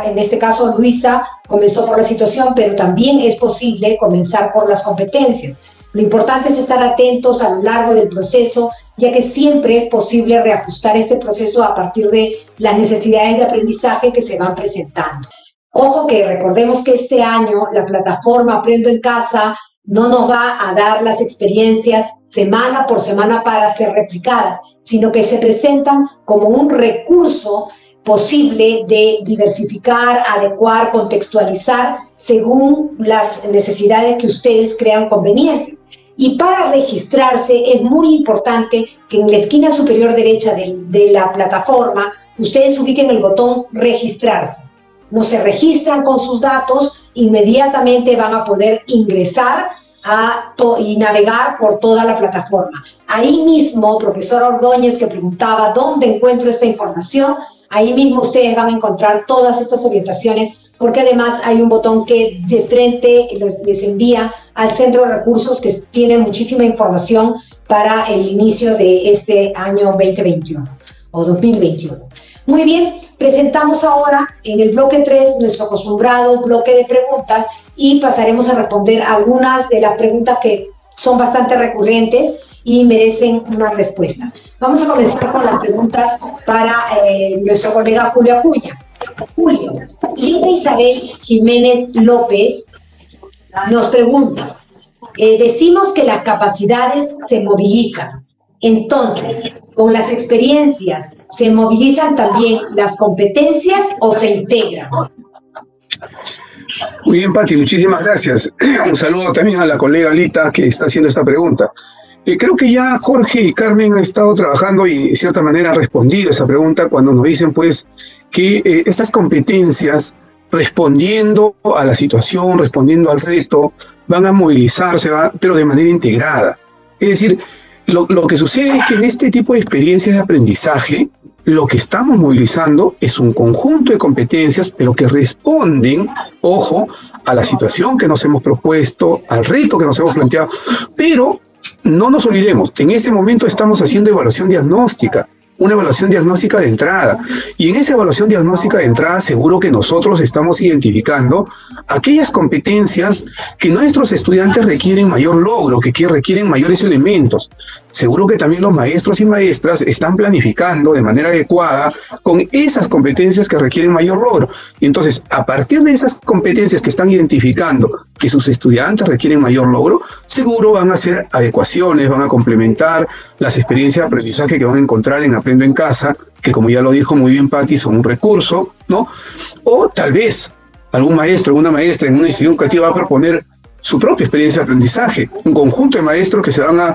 En este caso Luisa comenzó por la situación, pero también es posible comenzar por las competencias. Lo importante es estar atentos a lo largo del proceso, ya que siempre es posible reajustar este proceso a partir de las necesidades de aprendizaje que se van presentando. Ojo que recordemos que este año la plataforma Aprendo en Casa no nos va a dar las experiencias semana por semana para ser replicadas, sino que se presentan como un recurso posible de diversificar, adecuar, contextualizar según las necesidades que ustedes crean convenientes. Y para registrarse es muy importante que en la esquina superior derecha de la plataforma ustedes ubiquen el botón registrarse. No se registran con sus datos, inmediatamente van a poder ingresar y navegar por toda la plataforma. Ahí mismo, profesora Ordóñez, que preguntaba dónde encuentro esta información, ahí mismo ustedes van a encontrar todas estas orientaciones, porque además hay un botón que de frente les envía al centro de recursos que tiene muchísima información para el inicio de este año 2021 o 2021. Muy bien, presentamos ahora en el bloque 3 nuestro acostumbrado bloque de preguntas y pasaremos a responder algunas de las preguntas que son bastante recurrentes y merecen una respuesta. Vamos a comenzar con las preguntas para nuestro colega Julio Acuña. Julio, Linda Isabel Jiménez López nos pregunta, decimos que las capacidades se movilizan, entonces, con las experiencias, ¿se movilizan también las competencias o se integran? Muy bien, Patti, muchísimas gracias. Un saludo también a la colega Lita que está haciendo esta pregunta. Creo que ya Jorge y Carmen han estado trabajando y de cierta manera han respondido a esa pregunta cuando nos dicen pues que estas competencias, respondiendo a la situación, respondiendo al reto, van a movilizarse, pero de manera integrada. Es decir, lo que sucede es que en este tipo de experiencias de aprendizaje, lo que estamos movilizando es un conjunto de competencias, pero que responden, ojo, a la situación que nos hemos propuesto, al reto que nos hemos planteado, pero no nos olvidemos, en este momento estamos haciendo evaluación diagnóstica, una evaluación diagnóstica de entrada, y en esa evaluación diagnóstica de entrada seguro que nosotros estamos identificando aquellas competencias que nuestros estudiantes requieren mayor logro, que requieren mayores elementos. Seguro que también los maestros y maestras están planificando de manera adecuada con esas competencias que requieren mayor logro. Y entonces, a partir de esas competencias que están identificando que sus estudiantes requieren mayor logro, seguro van a hacer adecuaciones, van a complementar las experiencias de aprendizaje que van a encontrar en Aprendo en Casa, que como ya lo dijo muy bien Patti, son un recurso, ¿no? O tal vez algún maestro, alguna maestra en una institución educativa va a proponer su propia experiencia de aprendizaje, un conjunto de maestros que se van a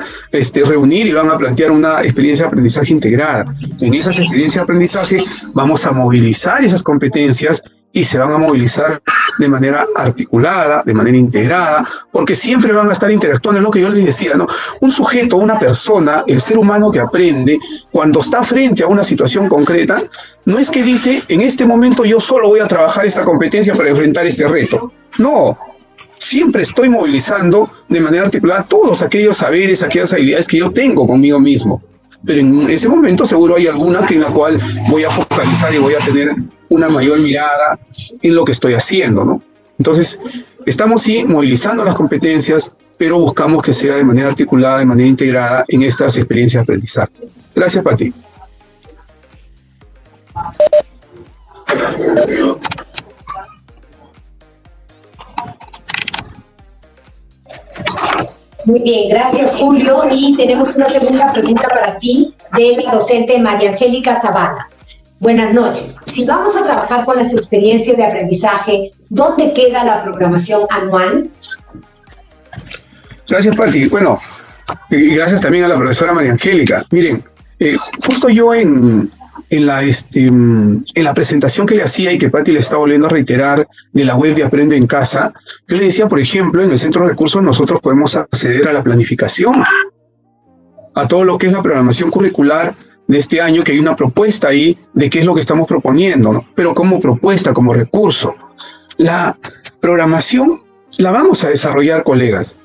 reunir y van a plantear una experiencia de aprendizaje integrada. En esas experiencias de aprendizaje vamos a movilizar esas competencias y se van a movilizar de manera articulada, de manera integrada, porque siempre van a estar interactuando, es lo que yo les decía, ¿no? Un sujeto, una persona, el ser humano que aprende, cuando está frente a una situación concreta, no es que dice, en este momento yo solo voy a trabajar esta competencia para enfrentar este reto. No, siempre estoy movilizando de manera articulada todos aquellos saberes, aquellas habilidades que yo tengo conmigo mismo. Pero en ese momento seguro hay alguna en la cual voy a focalizar y voy a tener una mayor mirada en lo que estoy haciendo, ¿no? Entonces, estamos sí movilizando las competencias, pero buscamos que sea de manera articulada, de manera integrada en estas experiencias de aprendizaje. Gracias, Pati. Muy bien, gracias Julio. Y tenemos una segunda pregunta para ti de la docente María Angélica Zavala. Buenas noches. Si vamos a trabajar con las experiencias de aprendizaje, ¿dónde queda la programación anual? Gracias, Pati. Bueno, y gracias también a la profesora María Angélica. Miren, justo yo en la presentación que le hacía y que Pati le está volviendo a reiterar de la web de Aprende en Casa, yo le decía, por ejemplo, en el Centro de Recursos nosotros podemos acceder a la planificación, a todo lo que es la programación curricular de este año, que hay una propuesta ahí de qué es lo que estamos proponiendo, ¿no? Pero como propuesta, como recurso. La programación la vamos a desarrollar, colegas,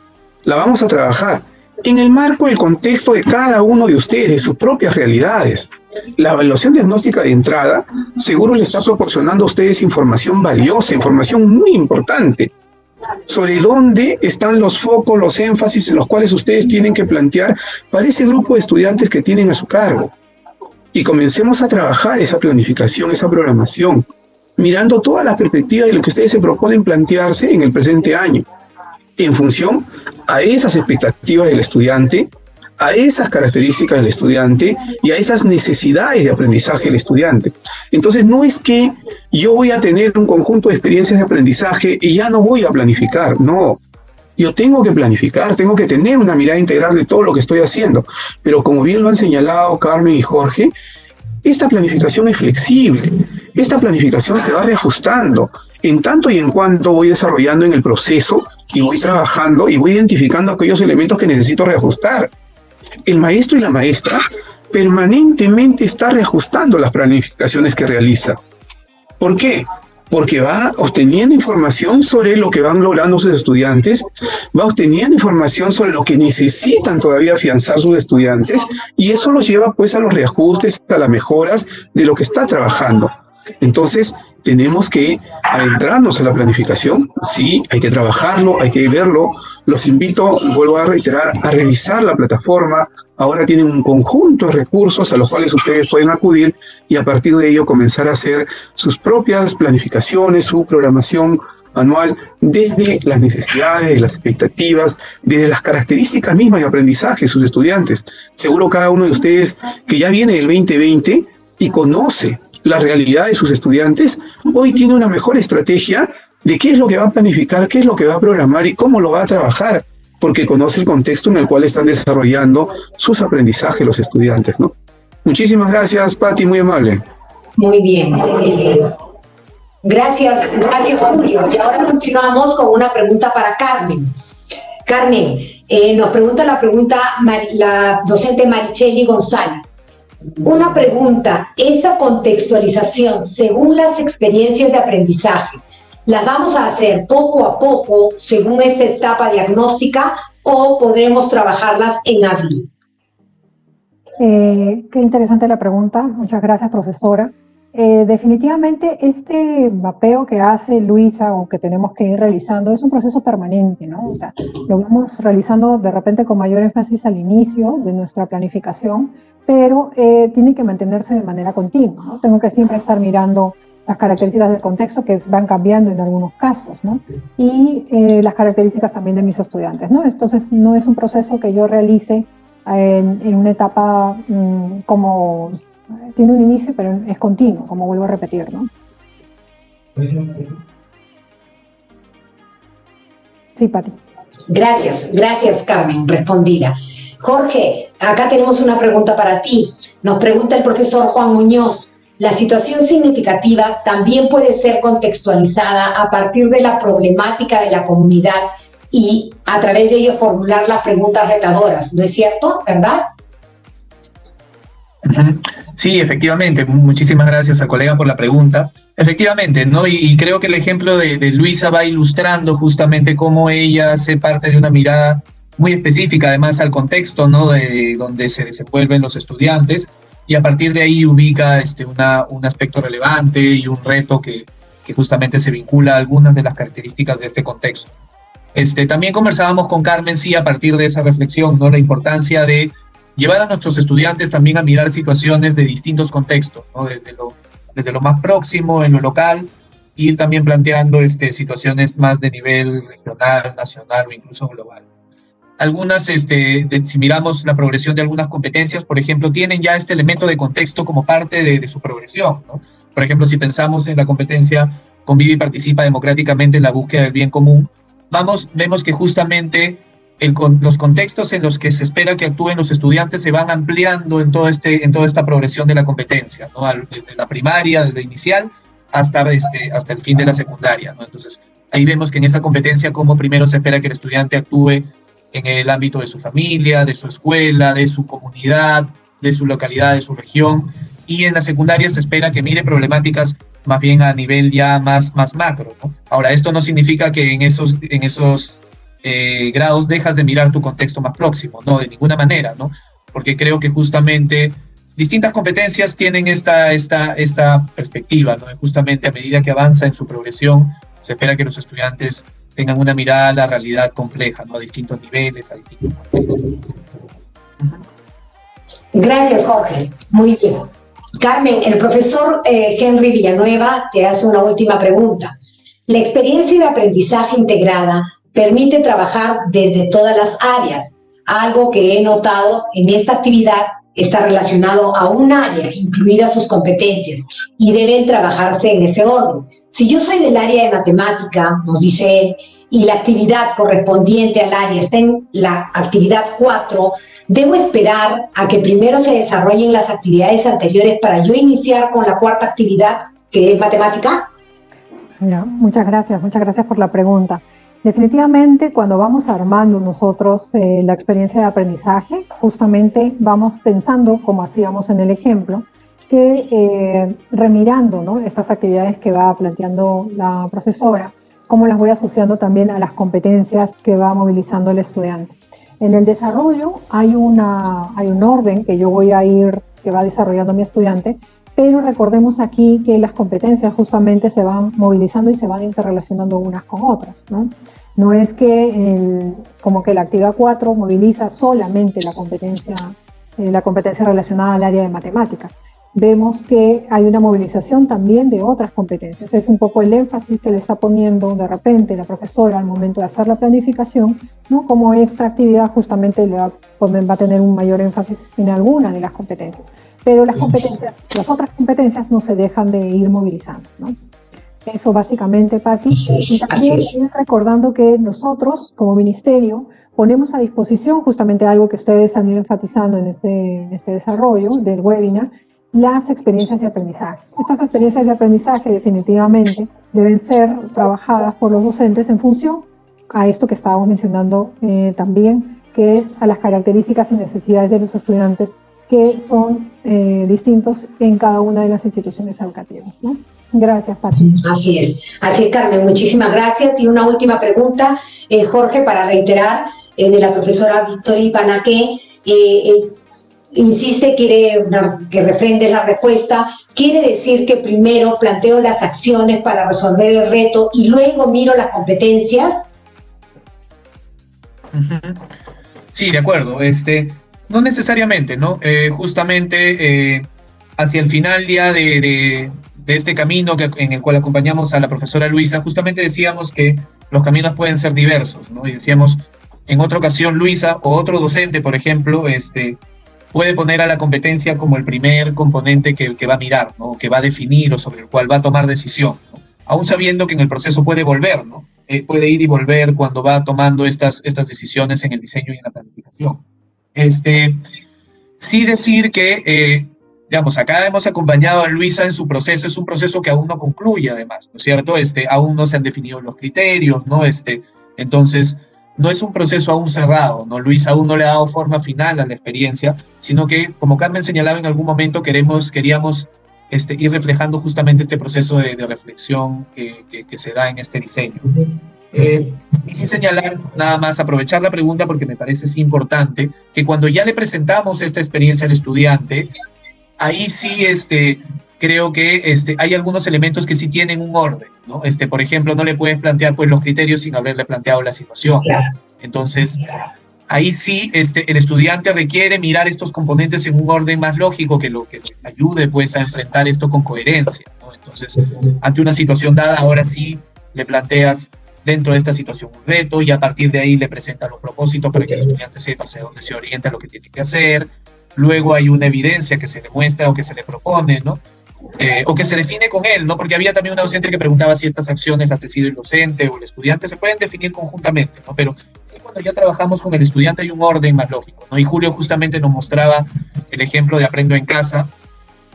la vamos a trabajar en el marco del contexto de cada uno de ustedes, de sus propias realidades. La evaluación diagnóstica de entrada seguro le está proporcionando a ustedes información valiosa, información muy importante, sobre dónde están los focos, los énfasis en los cuales ustedes tienen que plantear para ese grupo de estudiantes que tienen a su cargo. Y comencemos a trabajar esa planificación, esa programación, mirando todas las perspectivas de lo que ustedes se proponen plantearse en el presente año, en función a esas expectativas del estudiante, a esas características del estudiante y a esas necesidades de aprendizaje del estudiante. Entonces no es que yo voy a tener un conjunto de experiencias de aprendizaje y ya no voy a planificar, no. Yo tengo que planificar, tengo que tener una mirada integral de todo lo que estoy haciendo. Pero como bien lo han señalado Carmen y Jorge, esta planificación es flexible, esta planificación se va reajustando en tanto y en cuanto voy desarrollando en el proceso y voy trabajando y voy identificando aquellos elementos que necesito reajustar. El maestro y la maestra permanentemente está reajustando las planificaciones que realiza. ¿Por qué? Porque va obteniendo información sobre lo que van logrando sus estudiantes, va obteniendo información sobre lo que necesitan todavía afianzar sus estudiantes, y eso los lleva pues a los reajustes, a las mejoras de lo que está trabajando. Entonces, tenemos que adentrarnos a la planificación, sí, hay que trabajarlo, hay que verlo. Los invito, vuelvo a reiterar, a revisar la plataforma. Ahora tienen un conjunto de recursos a los cuales ustedes pueden acudir y a partir de ello comenzar a hacer sus propias planificaciones, su programación anual desde las necesidades, las expectativas, desde las características mismas de aprendizaje de sus estudiantes. Seguro cada uno de ustedes que ya viene del 2020 y conoce la realidad de sus estudiantes, hoy tiene una mejor estrategia de qué es lo que va a planificar, qué es lo que va a programar y cómo lo va a trabajar, porque conoce el contexto en el cual están desarrollando sus aprendizajes los estudiantes, ¿no? Muchísimas gracias, Pati, muy amable. Muy bien. Gracias, Julio. Y ahora continuamos con una pregunta para Carmen. Carmen, nos pregunta la docente Maricheli González. Una pregunta, esa contextualización según las experiencias de aprendizaje, ¿las vamos a hacer poco a poco según esta etapa diagnóstica o podremos trabajarlas en abril? Qué interesante la pregunta, muchas gracias, profesora. Definitivamente este mapeo que hace Luisa o que tenemos que ir realizando es un proceso permanente, ¿no? O sea, lo vamos realizando de repente con mayor énfasis al inicio de nuestra planificación, pero tiene que mantenerse de manera continua, ¿no? Tengo que siempre estar mirando las características del contexto que van cambiando en algunos casos, ¿no? Y las características también de mis estudiantes, ¿no? Entonces no es un proceso que yo realice en una etapa como tiene un inicio, pero es continuo, como vuelvo a repetir, ¿no? Sí, Pati. Gracias, Carmen, respondida. Jorge, acá tenemos una pregunta para ti. Nos pregunta el profesor Juan Muñoz. la situación significativa también puede ser contextualizada a partir de la problemática de la comunidad y a través de ello formular las preguntas retadoras, ¿no es cierto? ¿Verdad? Sí, efectivamente. Muchísimas gracias al colega por la pregunta. Efectivamente, ¿no? Y creo que el ejemplo de Luisa va ilustrando justamente cómo ella hace parte de una mirada muy específica, además al contexto, ¿no? De donde se desenvuelven los estudiantes, y a partir de ahí ubica un aspecto relevante y un reto que justamente se vincula a algunas de las características de este contexto. También conversábamos con Carmen, sí, a partir de esa reflexión, ¿no? La importancia de llevar a nuestros estudiantes también a mirar situaciones de distintos contextos, ¿no? Desde lo más próximo, en lo local, ir también planteando situaciones más de nivel regional, nacional o incluso global. Algunas, si miramos la progresión de algunas competencias, por ejemplo, tienen ya este elemento de contexto como parte de su progresión, ¿no? Por ejemplo, si pensamos en la competencia Convive y participa democráticamente en la búsqueda del bien común, vemos que justamente los contextos en los que se espera que actúen los estudiantes se van ampliando en toda esta progresión de la competencia, ¿no? Desde la primaria, desde inicial, hasta el fin de la secundaria, ¿no? Entonces, ahí vemos que en esa competencia, como primero se espera que el estudiante actúe en el ámbito de su familia, de su escuela, de su comunidad, de su localidad, de su región, y en la secundaria se espera que mire problemáticas más bien a nivel ya más macro, ¿no? Ahora, esto no significa que en esos grados dejas de mirar tu contexto más próximo, no, de ninguna manera, ¿no? Porque creo que justamente distintas competencias tienen esta perspectiva, ¿no? Justamente a medida que avanza en su progresión, se espera que los estudiantes tengan una mirada a la realidad compleja, ¿no? A distintos niveles, a distintos contextos. Gracias, Jorge. Muy bien. Carmen, el profesor Henry Villanueva te hace una última pregunta. La experiencia de aprendizaje integrada permite trabajar desde todas las áreas. Algo que he notado en esta actividad está relacionado a un área, incluidas sus competencias, y deben trabajarse en ese orden. Si yo soy del área de matemática, nos dice él, y la actividad correspondiente al área está en la actividad 4, ¿debo esperar a que primero se desarrollen las actividades anteriores para yo iniciar con la cuarta actividad, que es matemática? Mira, muchas gracias por la pregunta. Definitivamente, cuando vamos armando nosotros la experiencia de aprendizaje, justamente vamos pensando, como hacíamos en el ejemplo, que remirando, ¿no?, estas actividades que va planteando la profesora, cómo las voy asociando también a las competencias que va movilizando el estudiante. En el desarrollo hay un orden que que va desarrollando mi estudiante, pero recordemos aquí que las competencias justamente se van movilizando y se van interrelacionando unas con otras, ¿no? No es que como que la actividad 4 moviliza solamente la competencia relacionada al área de matemáticas. Vemos que hay una movilización también de otras competencias. Es un poco el énfasis que le está poniendo de repente la profesora al momento de hacer la planificación, ¿no? Como esta actividad justamente va a tener un mayor énfasis en alguna de las competencias. Pero las otras competencias no se dejan de ir movilizando, ¿no? Eso básicamente, Pati. Y también ir recordando que nosotros, como ministerio, ponemos a disposición justamente algo que ustedes han ido enfatizando en este desarrollo del webinar, las experiencias de aprendizaje. Estas experiencias de aprendizaje definitivamente deben ser trabajadas por los docentes en función a esto que estábamos mencionando también, que es a las características y necesidades de los estudiantes que son distintos en cada una de las instituciones educativas, ¿no? Gracias, Pati. Así es, Carmen, muchísimas gracias. Y una última pregunta, Jorge, para reiterar, de la profesora Victoria Ipanaque, insiste, quiere que refrende la respuesta, quiere decir que primero planteo las acciones para resolver el reto y luego miro las competencias. Sí, de acuerdo. No necesariamente, ¿no? Justamente hacia el final ya de este camino en el cual acompañamos a la profesora Luisa, justamente decíamos que los caminos pueden ser diversos, ¿no? Y decíamos, en otra ocasión Luisa o otro docente, por ejemplo, puede poner a la competencia como el primer componente que va a mirar, ¿no? Que va a definir o sobre el cual va a tomar decisión, ¿no? Aún sabiendo que en el proceso puede volver, ¿no? Puede ir y volver cuando va tomando estas decisiones en el diseño y en la planificación. Sí decir que digamos, acá hemos acompañado a Luisa en su proceso, es un proceso que aún no concluye además, ¿no es cierto? Aún no se han definido los criterios, ¿no? Entonces, no es un proceso aún cerrado, ¿no? Luisa aún no le ha dado forma final a la experiencia, sino que, como Carmen señalaba en algún momento, queríamos ir reflejando justamente este proceso de reflexión que se da en este diseño. Y sin señalar, nada más aprovechar la pregunta porque me parece importante, que cuando ya le presentamos esta experiencia al estudiante, ahí sí creo que hay algunos elementos que sí tienen un orden, ¿no? Por ejemplo, no le puedes plantear pues, los criterios sin haberle planteado la situación. Entonces, ahí sí el estudiante requiere mirar estos componentes en un orden más lógico que lo que le ayude pues, a enfrentar esto con coherencia, ¿no? Entonces, ante una situación dada, ahora sí le planteas dentro de esta situación un reto y a partir de ahí le presentas los propósitos para que el estudiante sepa hacia dónde se orienta, lo que tiene que hacer. Luego hay una evidencia que se le muestra o que se le propone, ¿no? O que se define con él, ¿no? Porque había también una docente que preguntaba si estas acciones las decide el docente o el estudiante, se pueden definir conjuntamente, ¿no? Pero sí, cuando ya trabajamos con el estudiante hay un orden más lógico, ¿no? Y Julio justamente nos mostraba el ejemplo de Aprendo en Casa,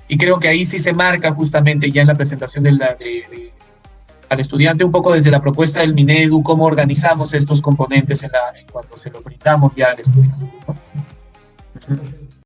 y creo que ahí sí se marca justamente ya en la presentación al estudiante un poco desde la propuesta del Minedu, cómo organizamos estos componentes cuando se los brindamos ya al estudiante, ¿no?